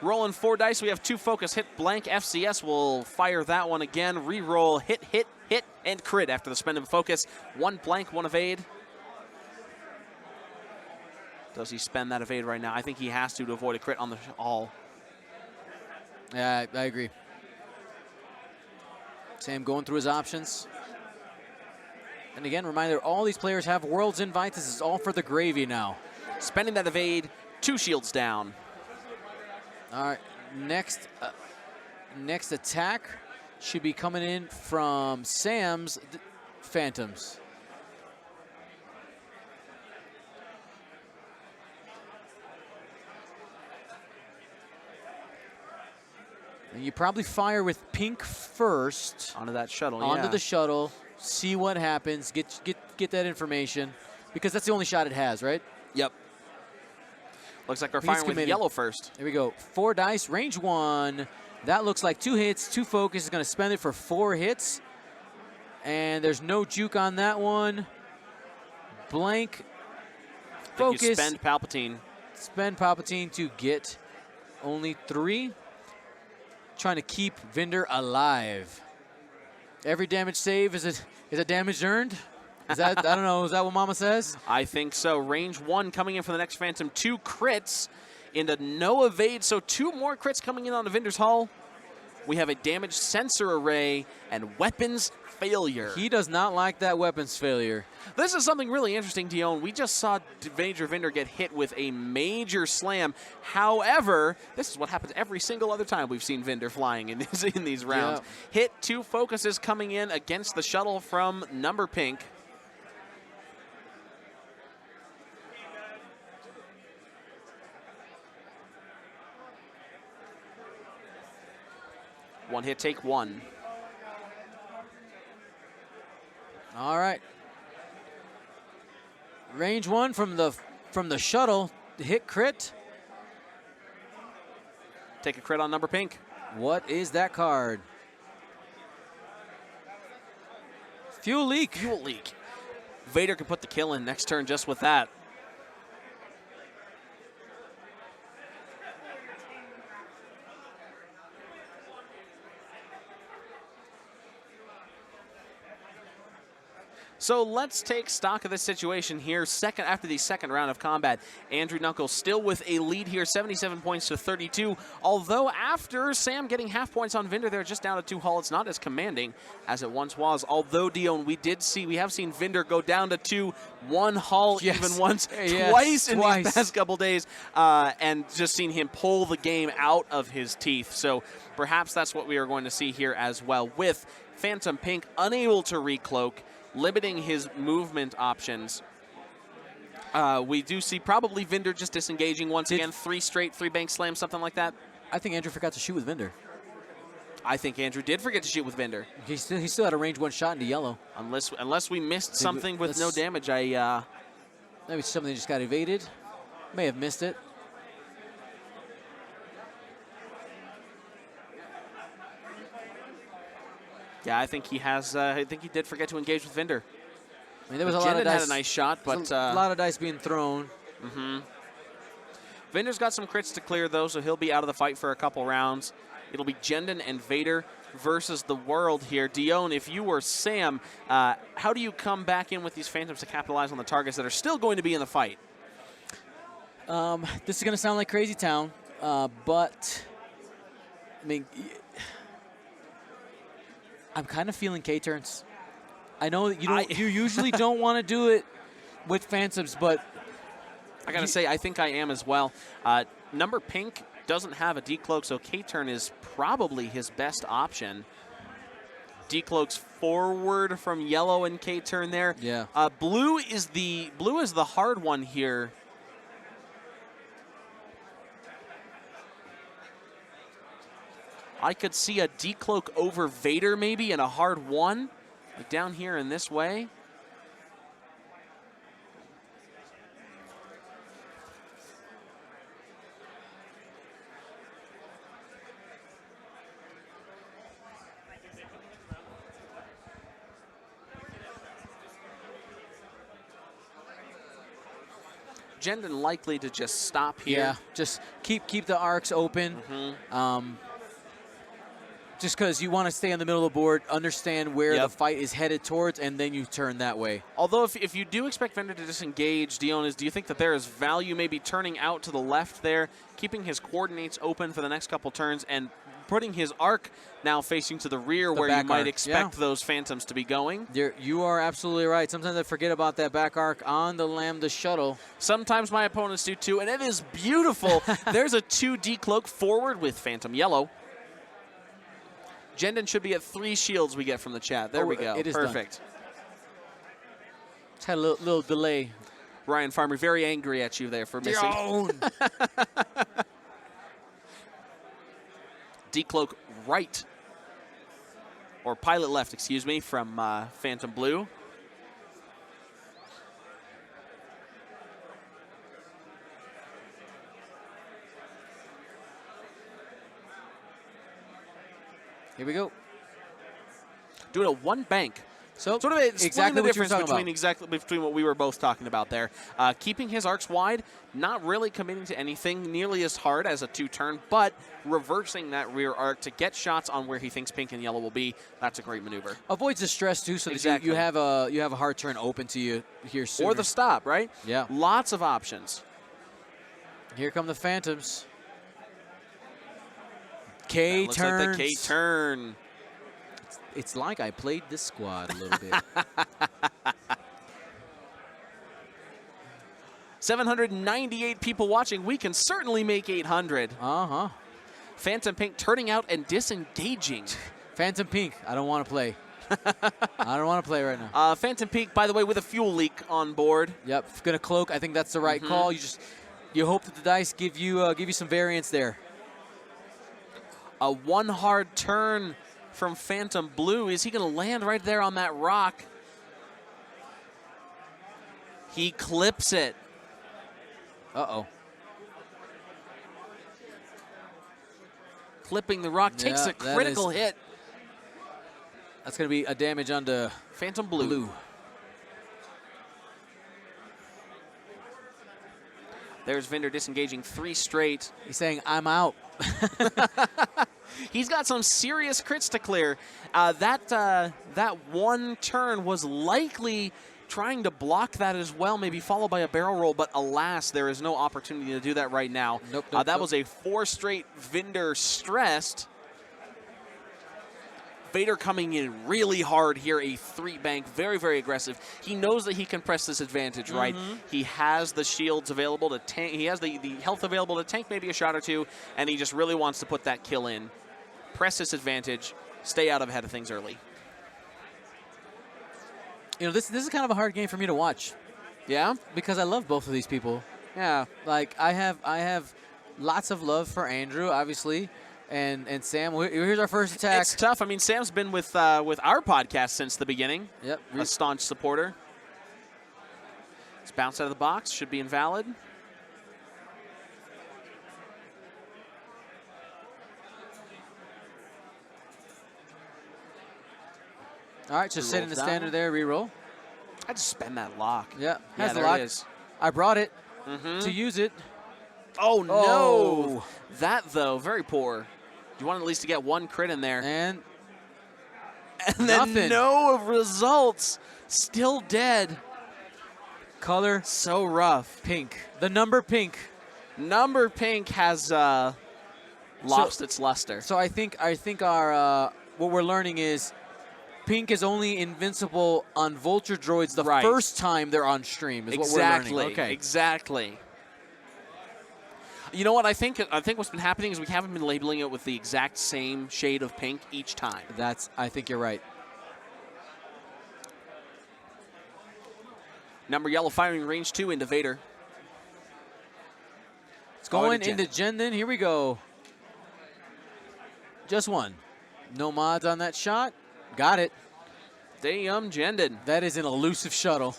Rolling 4 dice. We have 2 focus, hit, blank. FCS will fire that one again. Re-roll, hit, hit, hit, and crit after the spend and focus. 1 blank, 1 evade. Does he spend that evade right now? I think he has to avoid a crit on the all. Yeah, I agree. Sam going through his options. And again, reminder, all these players have Worlds invites. This is all for the gravy now. Spending that evade, 2 shields down. All right, next attack should be coming in from Sam's Phantoms. And you probably fire with pink first. Onto that shuttle, Onto the shuttle. See what happens. Get that information, because that's the only shot it has, right? Yep. Looks like we're He's firing with committed. yellow first. Here we go. 4 dice, range 1. That looks like 2 hits, 2 focus. Is going to spend it for 4 hits. And there's no juke on that one. Blank. Focus. You spend Palpatine. Spend Palpatine to get only 3. Trying to keep Vinder alive. Every damage save is a damage earned? Is that, I don't know, is that what Mama says? I think so. Range 1 coming in for the next Phantom. 2 crits into no evade, so 2 more crits coming in on the Vinder's Hull. We have a damage sensor array and weapons failure. He does not like that weapons failure. This is something really interesting, Dion. We just saw Major Vinder get hit with a major slam. However, this is what happens every single other time we've seen Vinder flying in these rounds. Yeah. Hit 2 focuses coming in against the shuttle from number pink. One hit, take 1. All right. Range 1 from the shuttle. Hit crit. Take a crit on number pink. What is that card? Fuel leak. Fuel leak. Vader can put the kill in next turn just with that. So let's take stock of this situation here. After the second round of combat, Andrew Nuckols still with a lead here, 77 points to 32. Although after Sam getting half points on Vinder, they're just down to 2 hull. It's not as commanding as it once was. Although, Dion, we have seen Vinder go down to 2, 1 hull even once, twice in these past couple days, and just seen him pull the game out of his teeth. So perhaps that's what we are going to see here as well, with Phantom Pink unable to recloak, limiting his movement options. We do see probably Vinder just disengaging once again. 3 straight, 3 bank slams, something like that. I think Andrew forgot to shoot with Vinder. I think Andrew did forget to shoot with Vinder. He still had a range 1 shot into yellow. Unless we missed something with no damage. Maybe something just got evaded. May have missed it. Yeah, I think he has. I think he did forget to engage with Vinder. I mean, there was a lot of dice. Had a nice shot, but a lot of dice being thrown. Vinder's got some crits to clear though, so he'll be out of the fight for a couple rounds. It'll be Jendon and Vader versus the world here. Dion, if you were Sam, how do you come back in with these Phantoms to capitalize on the targets that are still going to be in the fight? This is going to sound like Crazy Town, but I mean, I'm kind of feeling K-turns. I know that you usually don't want to do it with Phantoms, but I got to say, I think I am as well. Number pink doesn't have a decloak, so K-turn is probably his best option. Decloaks forward from yellow and K-turn there. Yeah. Blue is the hard one here. I could see a decloak over Vader maybe and a hard 1, like down here in this way. Jendon likely to just stop here. Yeah, just keep the arcs open. Just because you want to stay on the middle of the board, understand where the fight is headed towards, and then you turn that way. Although if you do expect Vendor to disengage, Dion, do you think that there is value maybe turning out to the left there, keeping his coordinates open for the next couple turns, and putting his arc now facing to the rear where you might expect those phantoms to be going? You are absolutely right. Sometimes I forget about that back arc on the Lambda shuttle. Sometimes my opponents do too, and it is beautiful. There's a 2 decloak forward with Phantom Yellow. Jendon should be at 3 shields we get from the chat. There we go. It is perfect. Done. Just had a little delay. Ryan Farmer very angry at you there for missing. Decloak right, or pilot left, excuse me, from Phantom Blue. Here we go. Doing a 1 bank. So sort of exactly the what you're difference talking between what we were both talking about there. Keeping his arcs wide, not really committing to anything nearly as hard as a 2-turn, but reversing that rear arc to get shots on where he thinks pink and yellow will be. That's a great maneuver. Avoids the stress too, so that you have a hard turn open to you here soon. Or the stop, right? Yeah. Lots of options. Here come the Phantoms. K Looks turns. like the K turn. It's like I played this squad a little bit. 798 people watching. We can certainly make 800. Uh-huh. Phantom Pink turning out and disengaging. Phantom Pink, I don't want to play. I don't want to play right now. Phantom Pink, by the way, with a fuel leak on board. Yep, gonna cloak. I think that's the right call. You hope that the dice give you some variance there. A 1 hard turn from Phantom Blue. Is he going to land right there on that rock? He clips it. Uh-oh. Clipping the rock. Takes a critical hit. That's going to be a damage onto Phantom Blue. There's Vendor disengaging 3 straight. He's saying, I'm out. He's got some serious crits to clear. That 1 turn was likely trying to block that as well, maybe followed by a barrel roll, but alas, there is no opportunity to do that right now. Nope, that was a 4 straight Vendor stressed. Vader coming in really hard here, a 3 bank, very, very aggressive. He knows that he can press this advantage, right? He has the shields available to tank. He has the health available to tank maybe a shot or 2, and he just really wants to put that kill in. Press this advantage, stay out ahead of things early. You know, this is kind of a hard game for me to watch. Yeah? Because I love both of these people. Yeah. Like, I have lots of love for Andrew, obviously. And Sam, here's our first attack. It's tough. I mean, Sam's been with our podcast since the beginning. Yep. A staunch supporter. It's bounced out of the box. Should be invalid. All right, just setting the standard there, reroll. I just spend that lock. Yeah, yeah, the there lock. it is. I brought it to use it. Oh, no. Oh. That, though, very poor. You want at least to get 1 crit in there. And then nothing. No results. Still dead. Color so rough. Pink. The number pink. Number pink has lost its luster. So I think our what we're learning is pink is only invincible on Vulture droids the first time they're on stream. Is what we're learning. Okay. Exactly. You know what I think what's been happening is we haven't been labeling it with the exact same shade of pink each time. I think you're right. Number yellow firing range 2 into Vader. It's going into Jendon. Here we go. Just one. No mods on that shot. Got it. Damn, Jendon. That is an elusive shuttle.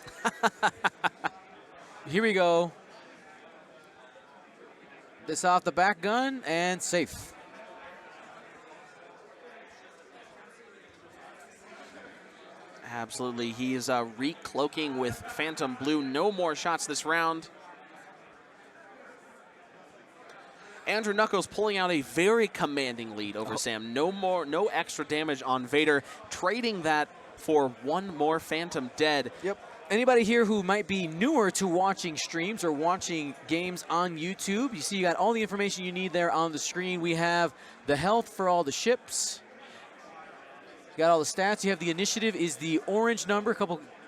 Here we go. This off the back gun and safe. Absolutely. He is recloaking with Phantom Blue. No more shots this round. Andrew Nuckols pulling out a very commanding lead over Sam. No extra damage on Vader. Trading that for one more Phantom dead. Yep. Anybody here who might be newer to watching streams or watching games on YouTube, you see you got all the information you need there on the screen. We have the health for all the ships. You got all the stats. You have the initiative is the orange number.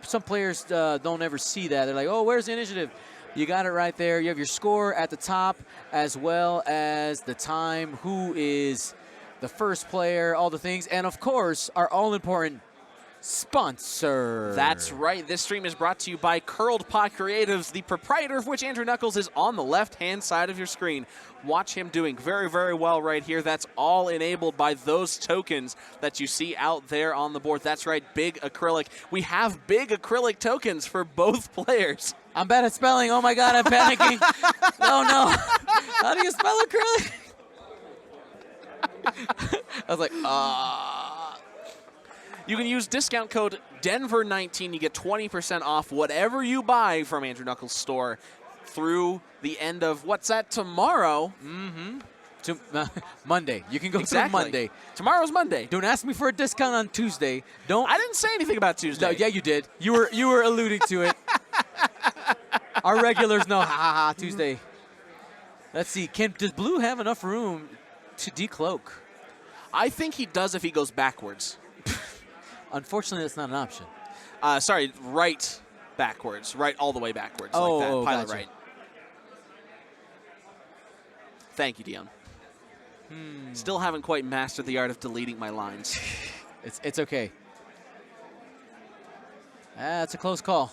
Some players don't ever see that. They're like, oh, where's the initiative? You got it right there. You have your score at the top as well as the time, who is the first player, all the things, and of course, our all-important sponsor. That's right. This stream is brought to you by Curled Paw Creatives, the proprietor of which Andrew Nuckols is on the left-hand side of your screen. Watch him doing very, very well right here. That's all enabled by those tokens that you see out there on the board. That's right, big acrylic. We have big acrylic tokens for both players. I'm bad at spelling. Oh, my God, I'm panicking. No. How do you spell acrylic? I was like, You can use discount code Denver19. You get 20% off whatever you buy from Andrew Nuckols' store through the end of, what's that, tomorrow? Mm-hmm. Monday. You can go Exactly. through Monday. Tomorrow's Monday. Don't ask me for a discount on Tuesday. I didn't say anything about Tuesday. No, yeah, you did. You were alluding to it. Our regulars know, ha, Tuesday. Let's see. Does Blue have enough room to decloak? I think he does if he goes backwards. Unfortunately, that's not an option. Sorry, right backwards. Right all the way backwards. Oh, like that. Pilot gotcha. right. Thank you, Dion. Still haven't quite mastered the art of deleting my lines. It's okay. That's a close call.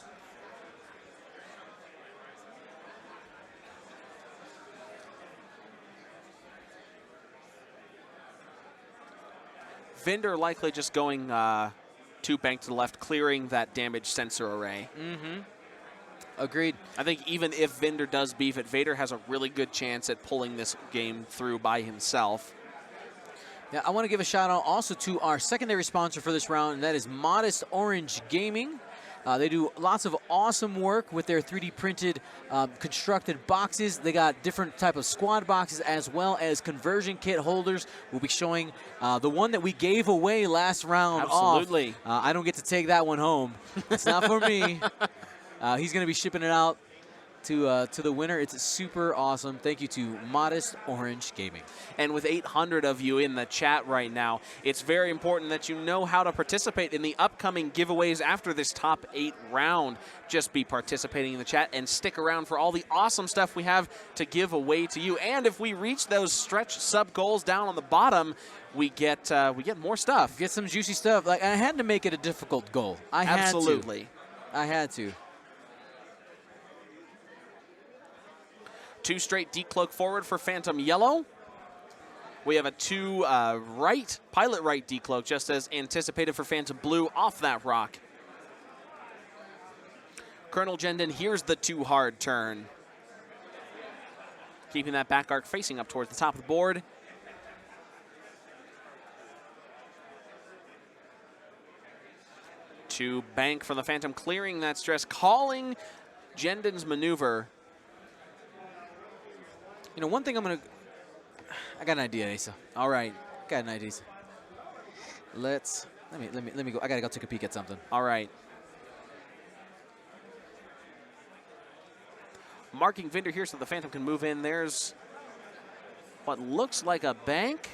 Vinder likely just going 2 bank to the left, clearing that damage sensor array. Mm-hmm. Agreed. I think even if Vinder does beef it, Vader has a really good chance at pulling this game through by himself. Yeah, I want to give a shout out also to our secondary sponsor for this round, and that is Modest Orange Gaming. They do lots of awesome work with their 3D printed constructed boxes. They got different type of squad boxes as well as conversion kit holders. We'll be showing the one that we gave away last round. Absolutely. Off. I don't get to take that one home. It's not for me. He's going to be shipping it out to the winner. It's super awesome. Thank you to Modest Orange Gaming. And with 800 of you in the chat right now, it's very important that you know how to participate in the upcoming giveaways after this top 8 round. Just be participating in the chat and stick around for all the awesome stuff we have to give away to you. And if we reach those stretch sub goals down on the bottom, we get more stuff. Get some juicy stuff. Like, I had to make it a difficult goal. I had to. 2 straight decloak forward for Phantom Yellow. We have a 2 right, pilot right decloak, just as anticipated for Phantom Blue off that rock. Colonel Jendon, here's the 2 hard turn. Keeping that back arc facing up towards the top of the board. To bank from the Phantom, clearing that stress, calling Jendon's maneuver. You know, one thing I got an idea, Asa. All right. Got an idea. Let me go. I gotta go take a peek at something. All right. Marking Vinder here so the Phantom can move in. There's what looks like a bank.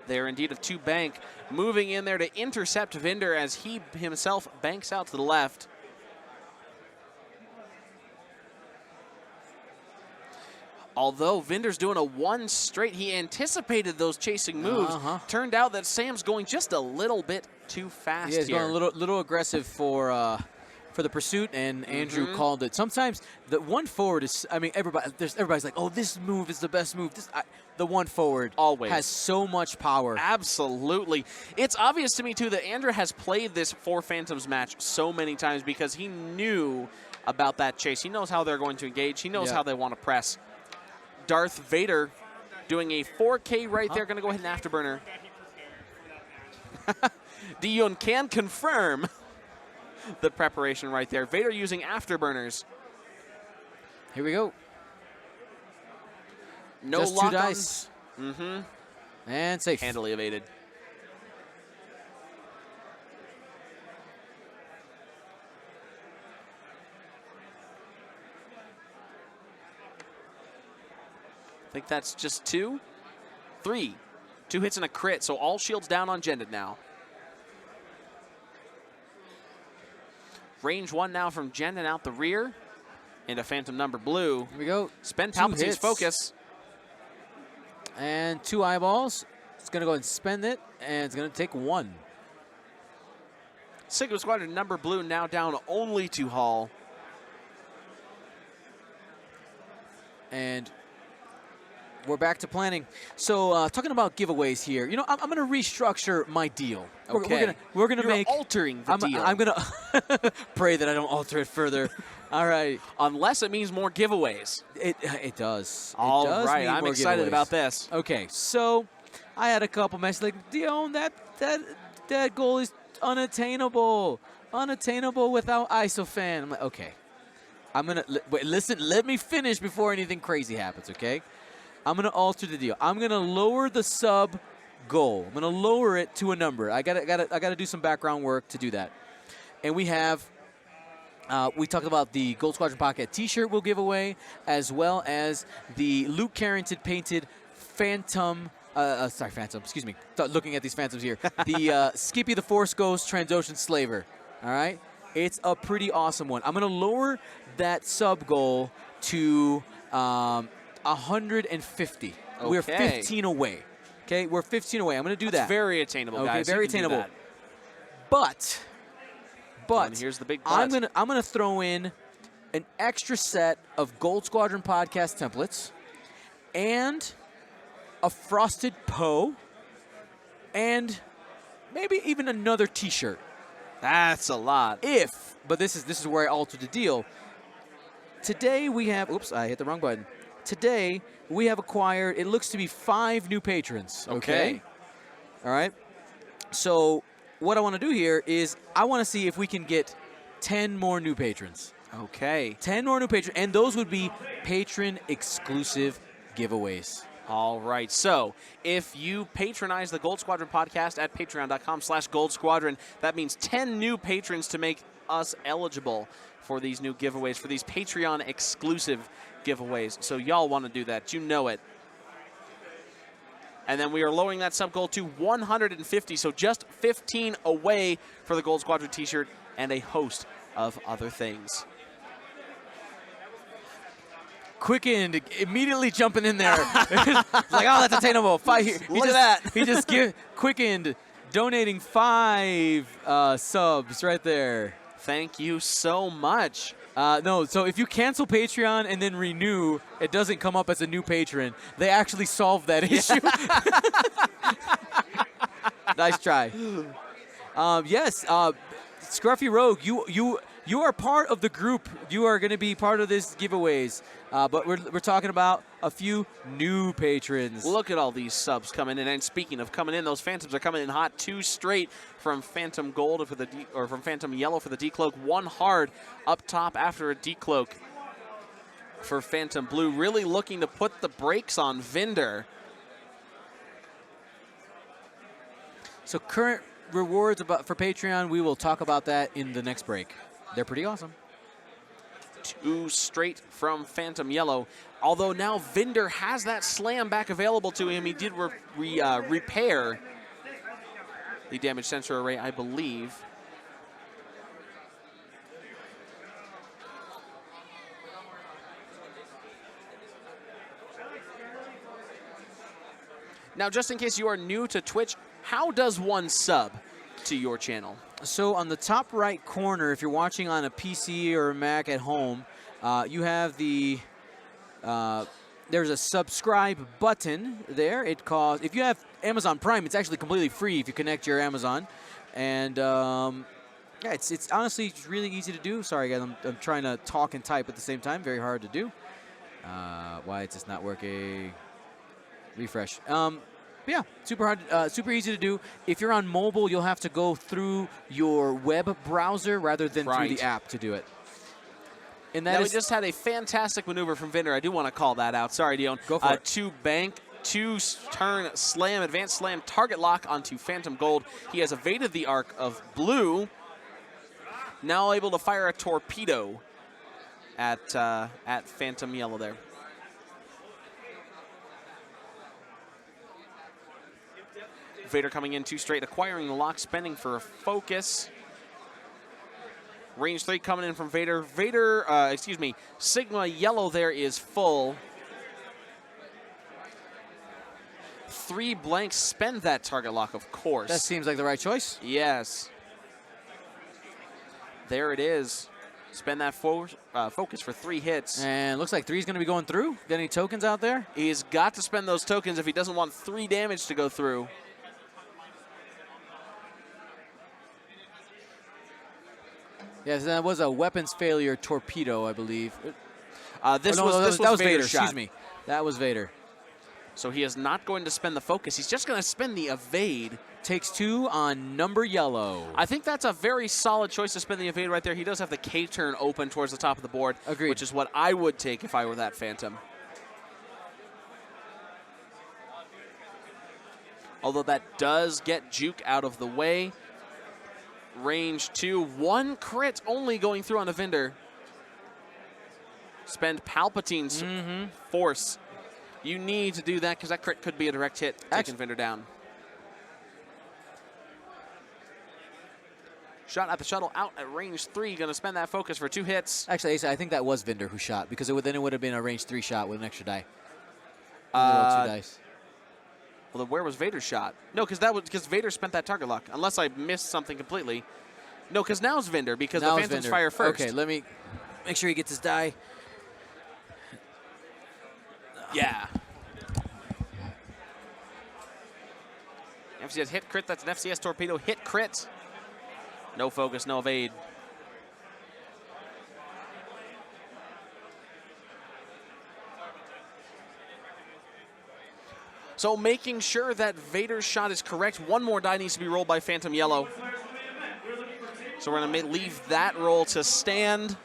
There indeed a 2 bank. Moving in there to intercept Vinder as he himself banks out to the left. Although Vinder's doing a 1 straight, he anticipated those chasing moves. Turned out that Sam's going just a little bit too fast Yeah, he's here. going a little aggressive for for the pursuit, and Andrew Mm-hmm. called it. Sometimes the one forward is, I mean, everybody's like, oh, this move is the best move. The one forward Always has so much power. Absolutely. It's obvious to me, too, that Andrew has played this 4 Phantoms match so many times because he knew about that chase. He knows how they're going to engage. He knows how they want to press. Darth Vader doing a 4K right there. Going to go ahead and afterburner. Dion can confirm the preparation right there. Vader using afterburners. Here we go. No Just lock 2 dice. Mm-hmm. And safe. Handily evaded. I think that's just 2. 3. 2 hits and a crit, so all shields down on Jendit now. Range 1 now from Jendit out the rear. Into Phantom number blue. Here we go. Spend 2 Palpatine's hits. focus. And 2 eyeballs. It's going to go ahead and spend it, and it's going to take 1. Sigma Squadron number blue now down only to Hall. And we're back to planning. So talking about giveaways here, you know, I'm going to restructure my deal. Okay. We're gonna You're make altering the deal. I'm going to pray that I don't alter it further. All right. Unless it means more giveaways. It does. All it does right, mean I'm more excited giveaways. about this. Okay, so I had a couple messages like, Dion, that goal is unattainable. Unattainable without ISOFan. I'm like, okay. I'm going to wait, listen, let me finish before anything crazy happens, okay? I'm going to alter the deal. I'm going to lower the sub goal. I'm going to lower it to a number. I got to do some background work to do that. And we have we talked about the Gold Squadron Pocket t-shirt we'll give away, as well as the Luke Carrington painted Phantom, excuse me, looking at these Phantoms here. The Skippy the Force Ghost Transocean Slaver, all right? It's a pretty awesome one. I'm going to lower that sub goal to 150. Okay. We're 15 away, okay? We're 15 away. I'm going to do that. Very attainable, okay, guys. very You can do attainable. that. But And here's the big but. I'm gonna throw in an extra set of Gold Squadron podcast templates and a frosted Poe and maybe even another t-shirt. That's a lot. But this is where I altered the deal. Today we have, oops, I hit the wrong button. Today we have acquired, it looks to be 5 new patrons. Okay. All right. So what I want to do here is I want to see if we can get 10 more new patrons. Okay. 10 more new patrons, and those would be patron-exclusive giveaways. All right. So if you patronize the Gold Squadron podcast at patreon.com/Gold Squadron, that means 10 new patrons to make us eligible for these new giveaways, for these Patreon-exclusive giveaways. So y'all want to do that. You know it. And then we are lowering that sub goal to 150, so just 15 away for the Gold Squadron t-shirt and a host of other things. Quick end, immediately jumping in there. It's like, oh, that's attainable. 5 here. Look at that. He just give Quick end, donating 5 subs right there. Thank you so much. No, so if you cancel Patreon and then renew, it doesn't come up as a new patron. They actually solved that issue. Nice try. Yes, Scruffy Rogue, you are part of the group. You are going to be part of this giveaways. But we're talking about a few new patrons. Look at all these subs coming in. And speaking of coming in, those Phantoms are coming in hot. 2 straight from Phantom Gold for the from Phantom Yellow for the decloak. 1 hard up top after a decloak for Phantom Blue. Really looking to put the brakes on Vinder. So current rewards for Patreon, we will talk about that in the next break. They're pretty awesome. 2 straight from Phantom Yellow. Although now Vinder has that slam back available to him. He did repair the damage sensor array, I believe. Now, just in case you are new to Twitch, how does one sub to your channel? So on the top right corner, if you're watching on a PC or a Mac at home, you have the there's a subscribe button there. It costs, if you have Amazon Prime, it's actually completely free if you connect your Amazon. And yeah, it's honestly really easy to do. Sorry guys, I'm trying to talk and type at the same time. Very hard to do. Why is this not working? Refresh. Yeah, super hard, super easy to do. If you're on mobile, you'll have to go through your web browser rather than through the app to do it. And that now is we just had a fantastic maneuver from Vinder. I do want to call that out. Sorry, Dion. Go for it. Two bank, two turn slam, advanced slam, target lock onto Phantom Gold. He has evaded the arc of blue. Now able to fire a torpedo at Phantom Yellow there. Vader coming in 2 straight, acquiring the lock, spending for a focus. Range 3 coming in from Vader. Sigma Yellow there is full. 3 blanks, spend that target lock, of course. that seems like the right choice. Yes. There it is. Spend that focus for 3 hits. And looks like 3 is going to be going through. Got any tokens out there? He's got to spend those tokens if he doesn't want 3 damage to go through. Yes, that was a weapons failure torpedo, I believe. This Oh, no, was that was Vader's Vader. shot. Excuse me. That was Vader. So he is not going to spend the focus. He's just going to spend the evade. Takes 2 on number yellow. I think that's a very solid choice to spend the evade right there. He does have the K turn open towards the top of the board, Agreed. which is what I would take if I were that Phantom. Although that does get Juke out of the way. Range 2, 1 crit only going through on a Vinder. Spend Palpatine's force. You need to do that because that crit could be a direct hit, taking Vinder down. Shot at the shuttle out at range 3. Going to spend that focus for 2 hits. Actually, Asa, I think that was Vinder who shot because then it would have been a range 3 shot with an extra die. Roll 2 dice. Well, then where was Vader's shot? No, because Vader spent that target lock. Unless I missed something completely. No, because now it's Vinder because Now the it's Phantoms Vinder. fire first. Okay, let me make sure he gets his die. Yeah. FCS hit crit. That's an FCS torpedo hit crit. No focus, no evade. So making sure that Vader's shot is correct. One more die needs to be rolled by Phantom Yellow. So we're going to leave that roll to stand.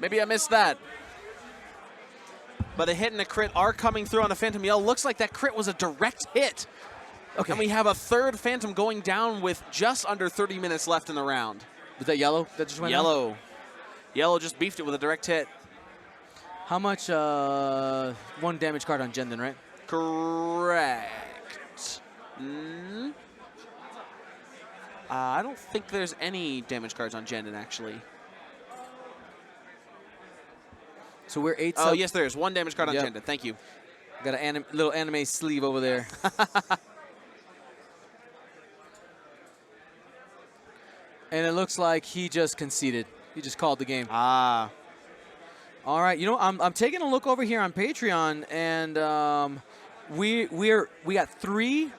Maybe I missed that. But a hit and a crit are coming through on a Phantom Yellow. Looks like that crit was a direct hit. Okay. And we have a third Phantom going down with just under 30 minutes left in the round. Was that yellow that just went down? Yellow. Yellow just beefed it with a direct hit. How much? 1 damage card on Jendon, right? Correct. I don't think there's any damage cards on Jendon, actually. So we're 8. Oh, yes, there is. 1 damage card on Yep. Jendon. Thank you. Got a little anime sleeve over there. And it looks like he just conceded. He just called the game. Ah. All right, you know, I'm taking a look over here on Patreon, and we got 3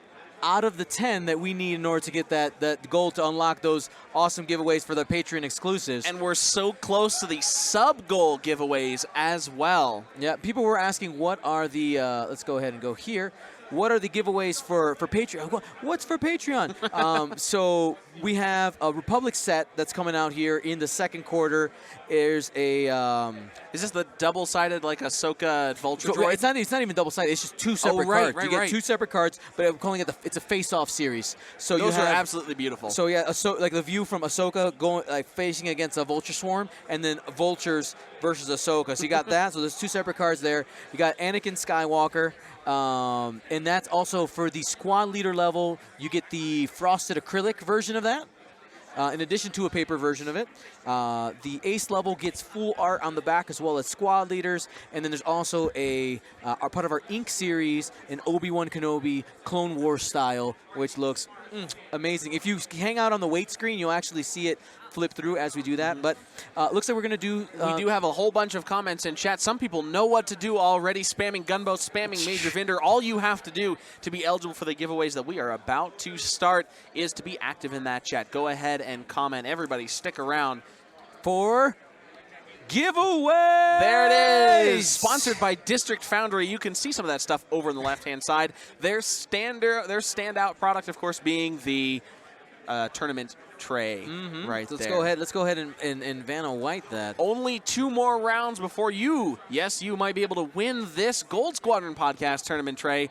out of the 10 that we need in order to get that goal to unlock those awesome giveaways for the Patreon exclusives. And we're so close to the sub-goal giveaways as well. Yeah, people were asking what are the, let's go ahead and go here. What are the giveaways for Patreon? What's for Patreon? So we have a Republic set that's coming out here in the second quarter. There's a... Is this the double-sided, like Ahsoka Vulture droid? It's not even double-sided. It's just 2 separate cards. You get 2 separate cards, but I'm calling it it's a face-off series. So those you have, are absolutely beautiful. So yeah, like the view from Ahsoka going facing against a Vulture Swarm, and then Vultures versus Ahsoka. So you got that. So there's 2 separate cards there. You got Anakin Skywalker. And that's also for the squad leader level. You get the frosted acrylic version of that. in addition to a paper version of it. The Ace level gets full art on the back as well as squad leaders. And then there's also a part of our Ink series, an Obi-Wan Kenobi Clone Wars style, which looks amazing. If you hang out on the weight screen, you'll actually see it flip through as we do that. But looks like we're going to do... we do have a whole bunch of comments in chat. Some people know what to do already, spamming Gunboat, spamming Major Vendor. All you have to do to be eligible for the giveaways that we are about to start is to be active in that chat. Go ahead and comment. Everybody stick around for giveaway. There it is. Sponsored by District Foundry. You can see some of that stuff over on the left-hand side. Their standout product, of course, being the tournament tray right Let's there. go ahead and Vanna White that. Only 2 more rounds before you might be able to win this Gold Squadron podcast tournament tray.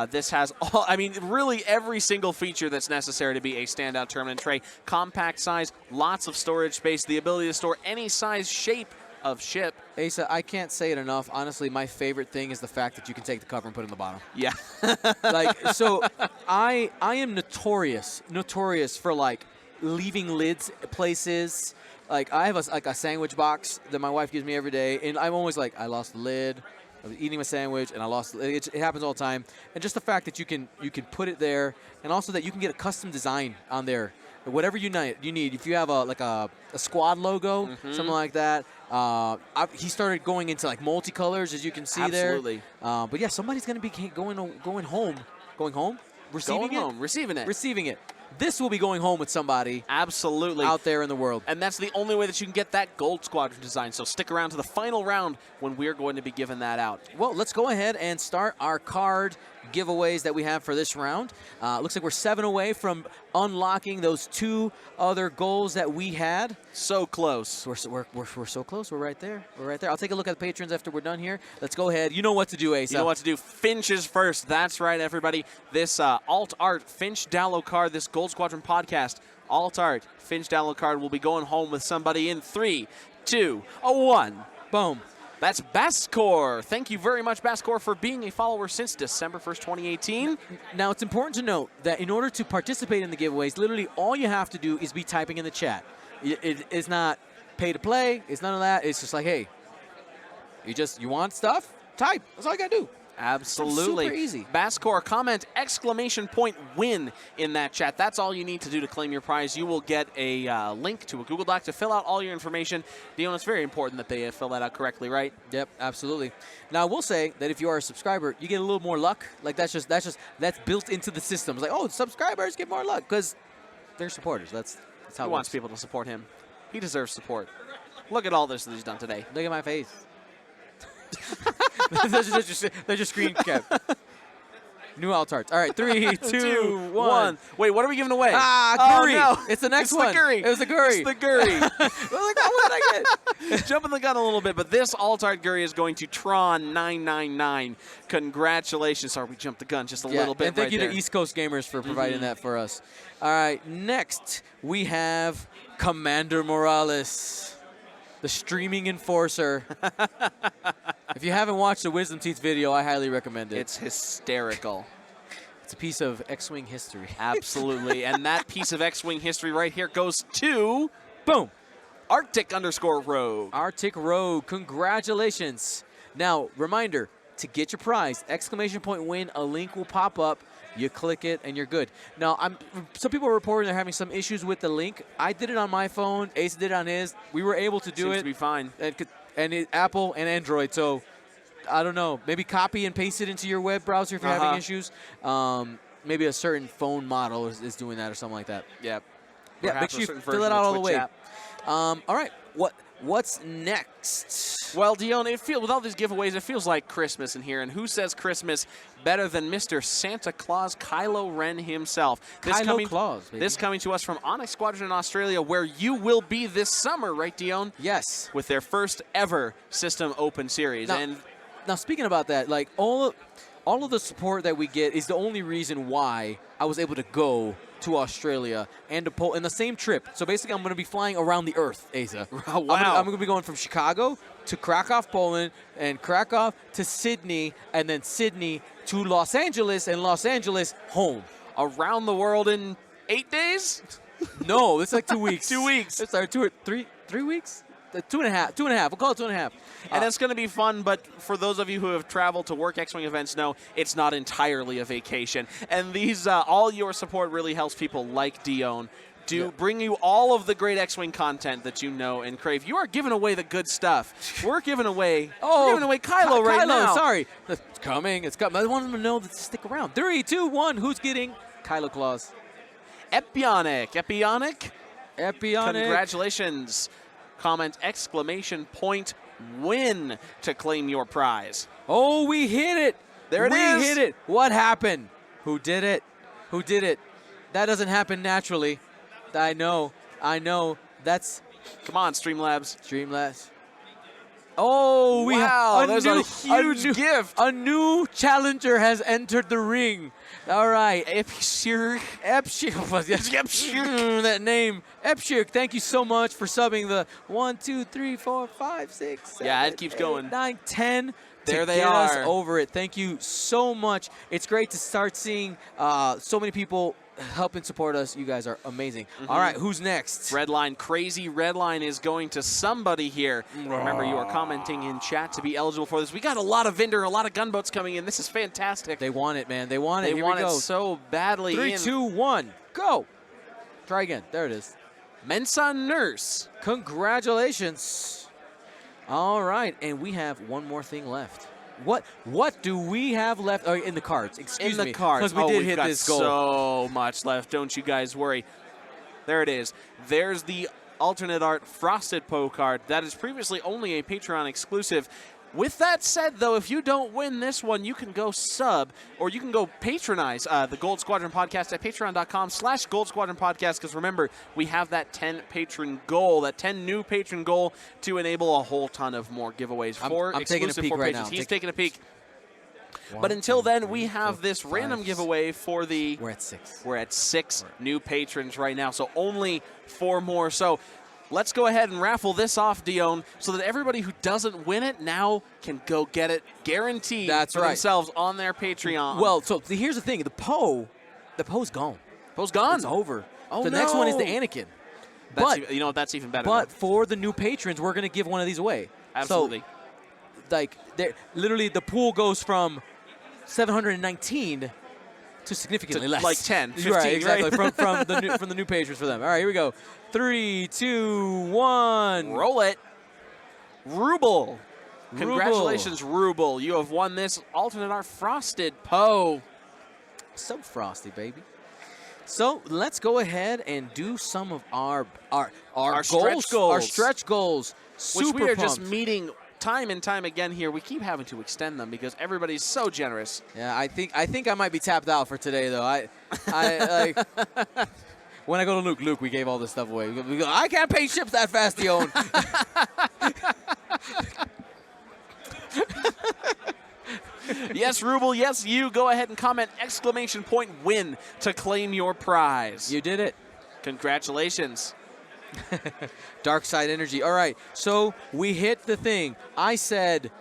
This has all, I mean, really every single feature that's necessary to be a standout tournament tray. Compact size, lots of storage space, the ability to store any size, shape of ship. Asa, I can't say it enough. Honestly, my favorite thing is the fact that you can take the cover and put it in the bottom. Yeah. Like, so I am notorious for like leaving lids places. Like I have a sandwich box that my wife gives me every day, and I'm always like, I lost the lid. I was eating my sandwich and I lost it. It happens all the time. And just the fact that you can put it there, and also that you can get a custom design on there. Whatever you need. If you have a squad logo, something like that. He started going into like multicolors, as you can see there. Absolutely. But yeah, somebody's going to be going home, receiving it. This will be going home with somebody. Absolutely. Out there in the world. And that's the only way that you can get that Gold Squadron design. So stick around to the final round when we're going to be giving that out. Well, let's go ahead and start our card giveaways that we have for this round. Looks like we're 7 away from unlocking those 2 other goals that we had. So close. We're so close. We're right there. I'll take a look at the patrons after we're done here. Let's go ahead. You know what to do, Asa. You know what to do. Finch is first. That's right, everybody. This alt art Finch Dallo card, this Gold Squadron podcast, alt art Finch Dallo card will be going home with somebody in 3, 2, 1. Boom. That's Baskor. Thank you very much, Baskor, for being a follower since December 1st, 2018. Now, it's important to note that in order to participate in the giveaways, literally all you have to do is be typing in the chat. It's not pay to play. It's none of that. It's just like, hey, you want stuff? Type. That's all you got to do. Absolutely. Super easy. Baskor, comment !win in that chat. That's all you need to do to claim your prize. You will get a link to a Google Doc to fill out all your information. Dion, it's very important that they fill that out correctly, right? Yep, absolutely. Now, I will say that if you are a subscriber, you get a little more luck. Like that's built into the system. It's like, oh, subscribers get more luck because they're supporters. That's how he wants people to support him. He deserves support. Look at all this that he's done today. Look at my face. They're just screen cap. New alt arts. All right, 3, 2, 1. Wait, what are we giving away? Guri. Oh, no. It's the next It's one. The Guri. It was the Guri. It's the Guri. What did I get? Jumping the gun a little bit, but this alt art Guri is going to Tron 999. Congratulations. Sorry, we jumped the gun just a little bit. And thank right you there. to East Coast Gamers for providing that for us. All right, next we have Commander Morales, the streaming enforcer. If you haven't watched the Wisdom Teeth video, I highly recommend it. It's hysterical. It's a piece of X-Wing history. Absolutely. And that piece of X-Wing history right here goes to, boom, Arctic_Rogue. Arctic Rogue, congratulations. Now, reminder, to get your prize, !win, a link will pop up. You click it, and you're good. Now, some people are reporting they're having some issues with the link. I did it on my phone. Ace did it on his. We were able to do Seems it. to be fine. And Apple and Android. So, I don't know. Maybe copy and paste it into your web browser if you're having issues. Maybe a certain phone model is doing that or something like that. Yeah. Yeah, make sure you fill it out all the way. All right. What's next? Well, Dion, with all these giveaways, it feels like Christmas in here. And who says Christmas better than Mr. Santa Claus, Kylo Ren himself? This coming to us from Onyx Squadron in Australia, where you will be this summer, right, Dion? Yes. With their first ever System Open Series. Now speaking about that, like all of the support that we get is the only reason why I was able to go to Australia and to Poland in the same trip. So basically, I'm going to be flying around the Earth, Asa. Oh, wow. I'm going to be going from Chicago to Krakow, Poland, and Krakow to Sydney, and then Sydney to Los Angeles, and Los Angeles home. Around the world in 8 days? No, it's like 2 weeks. 2 weeks. It's like 2 or 3 weeks. 2.5. 2.5. We'll call it 2.5. And it's going to be fun, but for those of you who have traveled to work X-Wing events know it's not entirely a vacation. And these, all your support really helps people like Dion bring you all of the great X-Wing content that you know and crave. You are giving away the good stuff. We're giving away, Kylo right now. Sorry. It's coming. It's coming. I want them to know to stick around. 3, 2, 1. Who's getting Kylo Claws? Epionic. Congratulations. Comment !win to claim your prize. Oh, we hit it. There it is. We hit it. What happened? Who did it? Who did it? That doesn't happen naturally. I know. That's Come on, Streamlabs. Oh, we wow, have there's a huge gift. A new challenger has entered the ring. All right. Epshir. That name. Epshir, thank you so much for subbing the 1, 2, 3, 4, 5, 6, 7, Yeah, it keeps 8, going. 9, 10. There they get us are. over it. Thank you so much. It's great to start seeing so many people help and support us. You guys are amazing. All right, who's next? Redline, crazy Redline is going to somebody here. Remember, you are commenting in chat to be eligible for this. We got a lot of vendor, a lot of gunboats coming in. This is fantastic. They want it, man. They want it. They Here want we it go. so badly. 3, 2, 1, go. Try again. There it is. Mensa Nurse. Congratulations. All right, and we have one more thing left. What do we have left in the cards? Excuse me. In the cards. Because we did we've hit got this goal. so much left. Don't you guys worry. There it is. There's the alternate art Frosted Poe card. That is previously only a Patreon exclusive. With that said, though, if you don't win this one, you can go sub, or you can go patronize the Gold Squadron Podcast at patreon.com/Gold Squadron Podcast, because remember, we have that 10 patron goal, that 10 new patron goal to enable a whole ton of more giveaways for I'm taking a exclusive peek for right patrons. now. He's taking a peek. But until then, we have this random giveaway for the... We're at 6. We're at 6 new patrons right now, so only 4 more. So let's go ahead and raffle this off, Dion, so that everybody who doesn't win it now can go get it guaranteed for themselves on their Patreon. Well, so here's the thing. The Poe's gone. Poe's gone. It's over. Oh, the next one is the Anakin. But you know, that's even better. But for the new patrons, we're going to give one of these away. Absolutely. So, like, literally the pool goes from 719 to significantly less. Like 10, 15, right, exactly. right? from the new patrons for them. All right, here we go. 3, 2, 1. Roll it. Ruble. Congratulations, Ruble. You have won this alternate art Frosted Poe. So frosty, baby. So let's go ahead and do some of our stretch goals. Our stretch goals. Which Super we are just pumped. meeting time and time again here. We keep having to extend them because everybody's so generous. Yeah, I think I might be tapped out for today though. I like when I go to Luke, we gave all this stuff away. We go, I can't pay ships that fast, Dion. Yes, Ruble, yes, you. Go ahead and comment !win to claim your prize. You did it. Congratulations. Dark side energy. All right, so we hit the thing. I said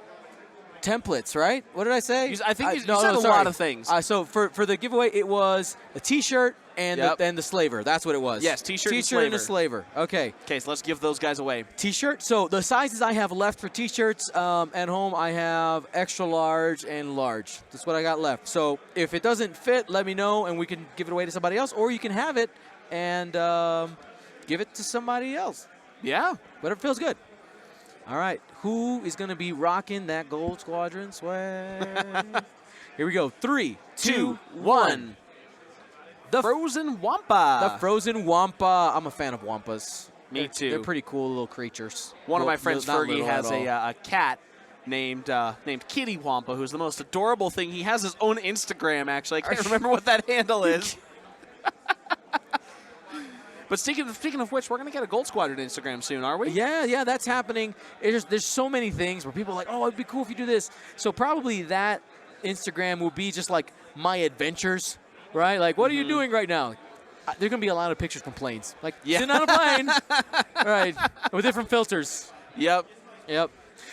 templates, right? What did I say? I think you said a lot of things. So for the giveaway, it was a T-shirt and the slaver. That's what it was. Yes, T-shirt and a slaver. Okay. Okay, so let's give those guys away. T-shirt. So the sizes I have left for T-shirts at home, I have extra large and large. That's what I got left. So if it doesn't fit, let me know and we can give it away to somebody else, or you can have it and give it to somebody else. Yeah. Whatever feels good. All right. Who is going to be rocking that Gold Squadron swag? Here we go. 3, 2, 1. The Frozen Wampa. The Frozen Wampa. I'm a fan of Wampas. Me too. They're pretty cool little creatures. One of my friends, Fergie, has a a cat named Kitty Wampa, who's the most adorable thing. He has his own Instagram, actually. I can't remember what that handle is. But speaking of which, we're going to get a Gold Squadron Instagram soon, are we? Yeah, that's happening. There's so many things where people are like, oh, it'd be cool if you do this. So probably that Instagram will be just like my adventures, right? Like, what are you doing right now? There's going to be a lot of pictures from planes. Like, sitting on a plane. Right, with different filters. Yep. Yep.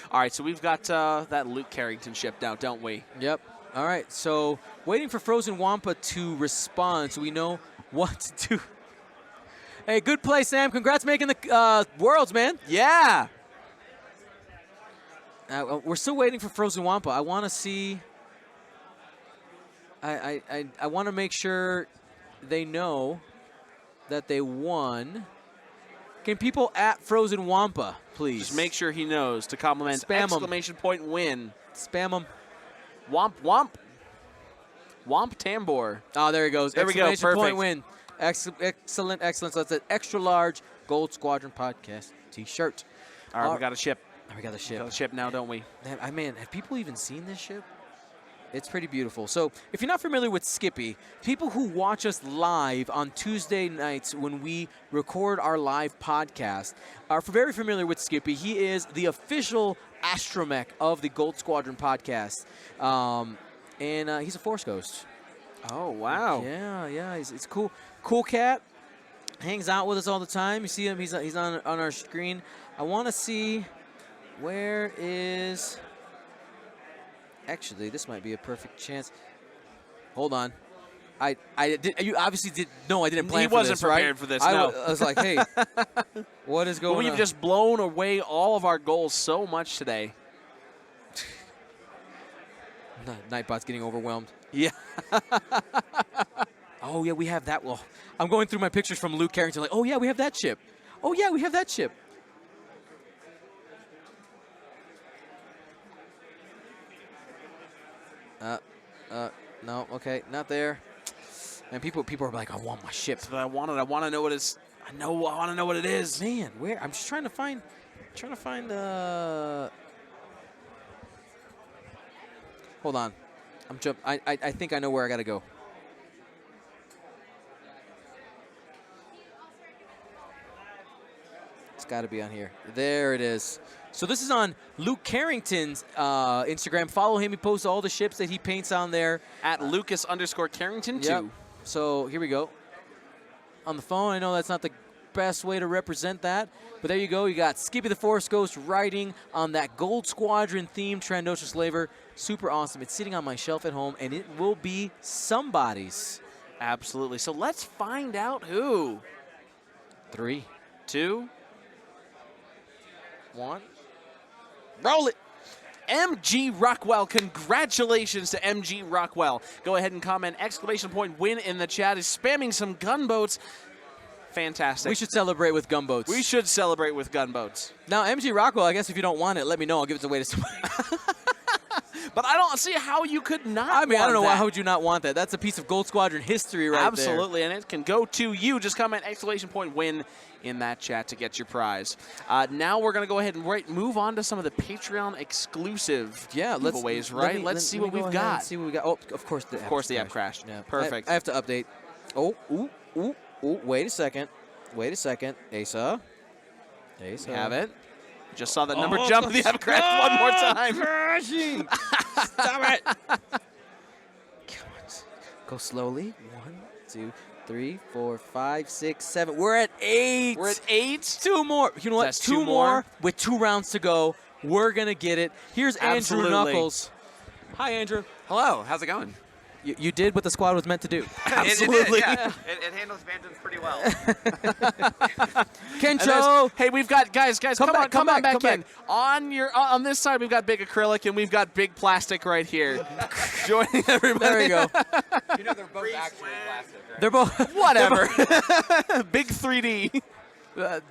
All right, so we've got that Luke Carrington ship now, don't we? Yep. All right, so waiting for Frozen Wampa to respond so we know what to do. Hey, good play, Sam. Congrats making the Worlds, man. Yeah. We're still waiting for Frozen Wampa. I want to see. I want to make sure they know that they won. Can people at Frozen Wampa, please? Just make sure he knows to compliment Spam 'em. exclamation point win. Spam them. Womp womp. Womp Tambor. Oh, there he goes. There we go, Exclamation point perfect. win. Excellent, excellent. So that's an extra large Gold Squadron podcast T-shirt. All right, we got a ship. We got the We ship. got a ship now, don't we? Man, have people even seen this ship? It's pretty beautiful. So if you're not familiar with Skippy, people who watch us live on Tuesday nights when we record our live podcast are very familiar with Skippy. He is the official astromech of the Gold Squadron podcast. And he's a Force Ghost. Oh, wow. Yeah, he's cool. Cool cat. Hangs out with us all the time. You see him, he's on our screen. I want to see, where is... Actually, this might be a perfect chance. Hold on. You obviously did. No, I didn't plan He for wasn't this, right? prepared for this, no. I was like, hey, what is going on? We've just blown away all of our goals so much today. Nightbot's getting overwhelmed. Yeah. Oh, yeah, we have that. Well, I'm going through my pictures from Luke Carrington. Like, oh, yeah, we have that ship. Oh, yeah, we have that ship. No, okay, not there. And people are like, I want my ship. That's what I wanted. I want to know what it's. I want to know what it is. Man, where? I'm just trying to find. Hold on. I think I know where I gotta go. It's got to be on here. There it is. So this is on Luke Carrington's Instagram. Follow him. He posts all the ships that he paints on there. At Lucas_Carrington 2. Yep. So here we go. On the phone, I know that's not the best way to represent that, but there you go. You got Skippy the Force Ghost riding on that Gold Squadron themed Trandoshan Slaver. Super awesome. It's sitting on my shelf at home, and it will be somebody's. Absolutely. So let's find out who. 3, 2, 1. roll it. MG Rockwell. Congratulations to MG Rockwell. Go ahead and comment exclamation point win in the chat. Is spamming some gunboats. Fantastic. We should celebrate with gunboats. We should celebrate with gunboats. Now, MG Rockwell, I guess if you don't want it, let me know. I'll give it away to somebody. But I don't see how you could not. I mean, I don't know want how would you not want that. That's a piece of Gold Squadron history right there. Absolutely, and it can go to you. Just comment exclamation point win in that chat to get your prize. Now we're going to go ahead and move on to some of the Patreon exclusive giveaways, right? Let's see what we've got. See what we got. Oh, of course the app crashed. Yeah. Perfect. I have to update. Oh, ooh, wait a second. Asa. We have it. Just saw that number jump. The app crashed one more time. Crashing. Stop it. Come on. Go slowly. 1, 2, 3, 4, 5, 6, 7. We're at 8. We're at 8. 2 more. You know what? That's 2 more with 2 rounds to go. We're going to get it. Here's Absolutely. Andrew Nuckols. Hi, Andrew. Hello, how's it going? You did what the squad was meant to do. Absolutely. It did, yeah. It handles phantoms pretty well. Kencho. Hey, we've got guys. Come on back in. back. On this side, we've got big acrylic and we've got big plastic right here. Joining everybody. There we go. You know they're both actually plastic, right? They're both. Whatever. Big 3D.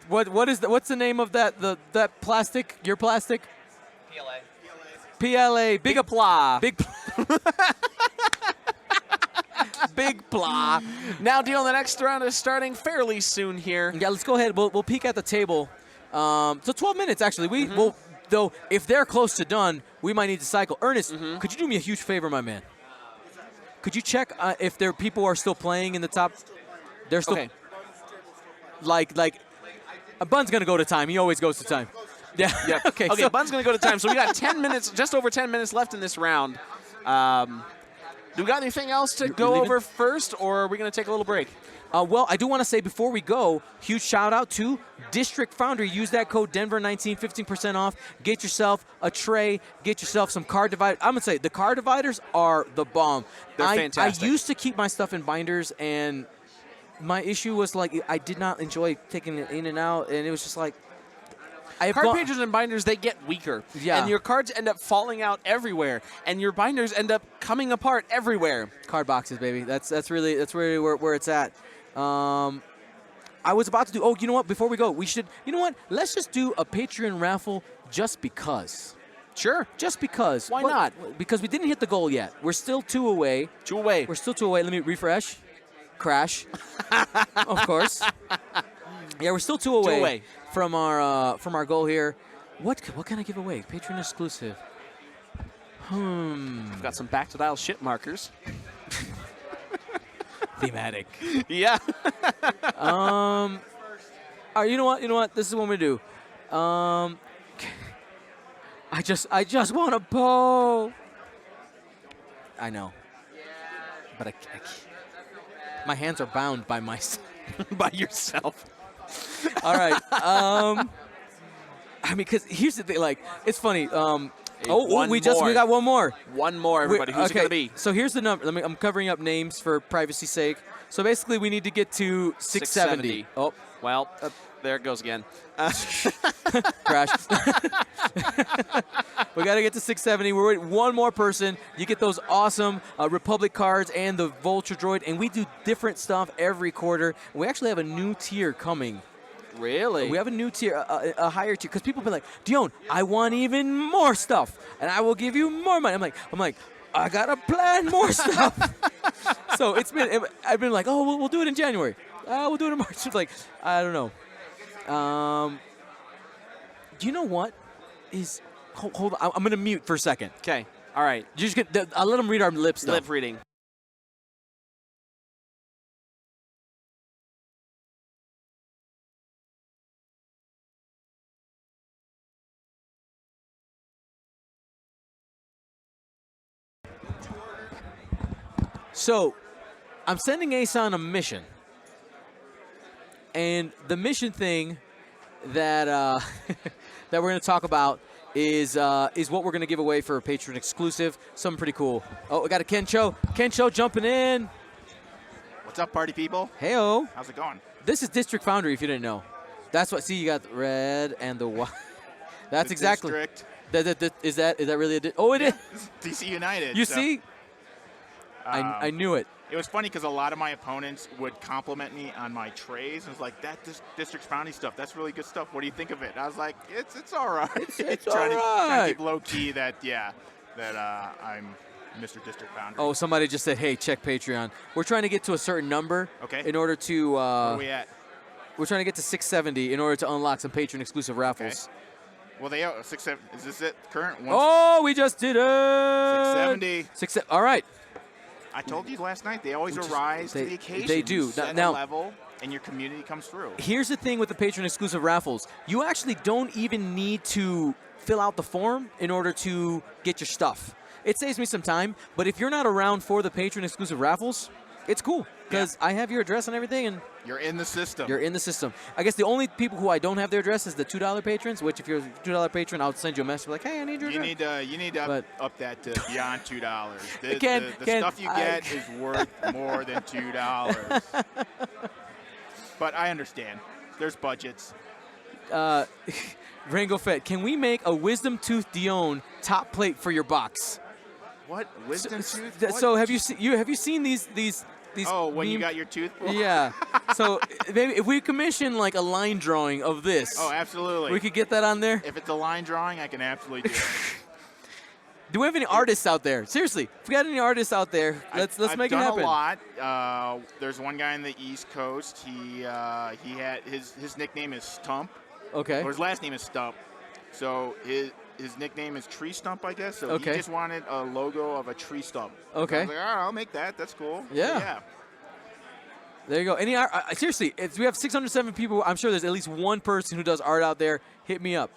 What's the name of that plastic? Your plastic? PLA. PLA. Big applaw. Big. Big blah. Now, Deal, the next round is starting fairly soon here. Yeah, let's go ahead. We'll peek at the table. So 12 minutes, actually. We will, though, if they're close to done, we might need to cycle. Ernest, could you do me a huge favor, my man? Could you check if people are still playing in the top? They're still. Okay. Like, Bun's going to go to time. He always goes to time. Yeah. Yep. Okay, Okay, so- Bun's going to go to time. So we got 10 minutes, just over 10 minutes left in this round. Do we got anything else to go leaving? over first, or are we going to take a little break? Well, I do want to say before we go, huge shout out to District Foundry. Use that code Denver19, 15% off. Get yourself a tray. Get yourself some card dividers. I'm going to say the card dividers are the bomb. They're fantastic. I used to keep my stuff in binders, and my issue was like I did not enjoy taking it in and out, and it was just like I have Card gone- pages and binders, they get weaker. Yeah. And your cards end up falling out everywhere, and your binders end up coming apart everywhere. card boxes, baby. That's really where it's at. I was about to do. Oh, you know what? Before we go, we should. You know what? Let's just do a Patreon raffle just because. Sure. Just because. Why What- not? Because we didn't hit the goal yet. We're still 2 away. 2 away. We're still 2 away. Let me refresh. Crash. Of course. Yeah, we're still 2 away, away. from our goal here. What can I give away? Patreon exclusive. I've got some back-to-dial ship markers. Thematic. Yeah. All right, you know what? This is what we do. I just want a bow. I know. But I can't. My hands are bound by myself. By yourself. All right. I mean, because here's the thing. Like, it's funny. one we more. got one more. One more, everybody. Who's it going to be? So here's the number. I'm covering up names for privacy's sake. So basically, we need to get to 670. Oh, Well, there it goes again. crash. We got to get to 670. We're waiting one more person. You get those awesome Republic cards and the Vulture Droid, and we do different stuff every quarter. We actually have a new tier coming. Really? We have a new tier, a higher tier, because people have been like, Dion, I want even more stuff, and I will give you more money. I'm like, I gotta plan more stuff. So I've been like, oh, we'll do it in January. We'll do it in March. It's like, I don't know. Do you know what is? Hold on, I'm gonna mute for a second. Okay. All right. You just get. I'll let them read our lip stuff. Lip reading. So, I'm sending Ace on a mission, and the mission thing that that we're going to talk about is what we're going to give away for a Patreon exclusive. Something pretty cool. Oh, we got a Kencho jumping in. What's up, party people? Heyo. How's it going? This is District Foundry, if you didn't know. That's what. See, you got the red and the white. That's The exactly. District. Is that really a? Oh, it is. DC United. You so, see? I knew it. It was funny because a lot of my opponents would compliment me on my trays. And it was like, that District Foundry stuff, that's really good stuff. What do you think of it? And I was like, it's all right. It's trying all to right. keep low key that I'm Mr. District Foundry. Oh, somebody just said, hey, check Patreon. We're trying to get to a certain number. Okay. In order to. Where are we at? We're trying to get to 670 in order to unlock some Patreon exclusive raffles. Well, they are 670. Is this it? Current one? Oh, we just did it. 670. All right. I told you last night, they always arise to the occasion. they do. You set Now- a level, and your community comes through. Here's the thing with the Patreon exclusive raffles. You actually don't even need to fill out the form in order to get your stuff. It saves me some time, but if you're not around for the Patreon exclusive raffles, it's cool because I have your address and everything, and You're in the system. you're in the system. I guess the only people who I don't have their address is the $2 patrons, which if you're a $2 patron, I'll send you a message like, hey, I need your address. You need to But- up that to beyond $2. The Ken, stuff you get is worth more than $2. But I understand. There's budgets. Rango Fett, can we make a Wisdom Tooth Dion top plate for your box? What? Wisdom tooth? So What? have you seen these Oh, when you meme- got your tooth pulled? Yeah. So maybe if we commission like a line drawing of this, Oh, absolutely. we could get that on there. If it's a line drawing, I can absolutely do it. Do we have any artists out there? Seriously, if we got any artists out there, let's I've make it done happen. a lot. There's one guy on the East Coast. He had his nickname is Stump. Okay. Or his last name is Stump. So his nickname is Tree Stump, I guess. So Okay. he just wanted a logo of a tree stump. Okay. So I was like, all right, I'll make that. That's cool. So, Yeah. yeah. There you go. Any art? Seriously, if we have 607 people, I'm sure there's at least one person who does art out there. Hit me up.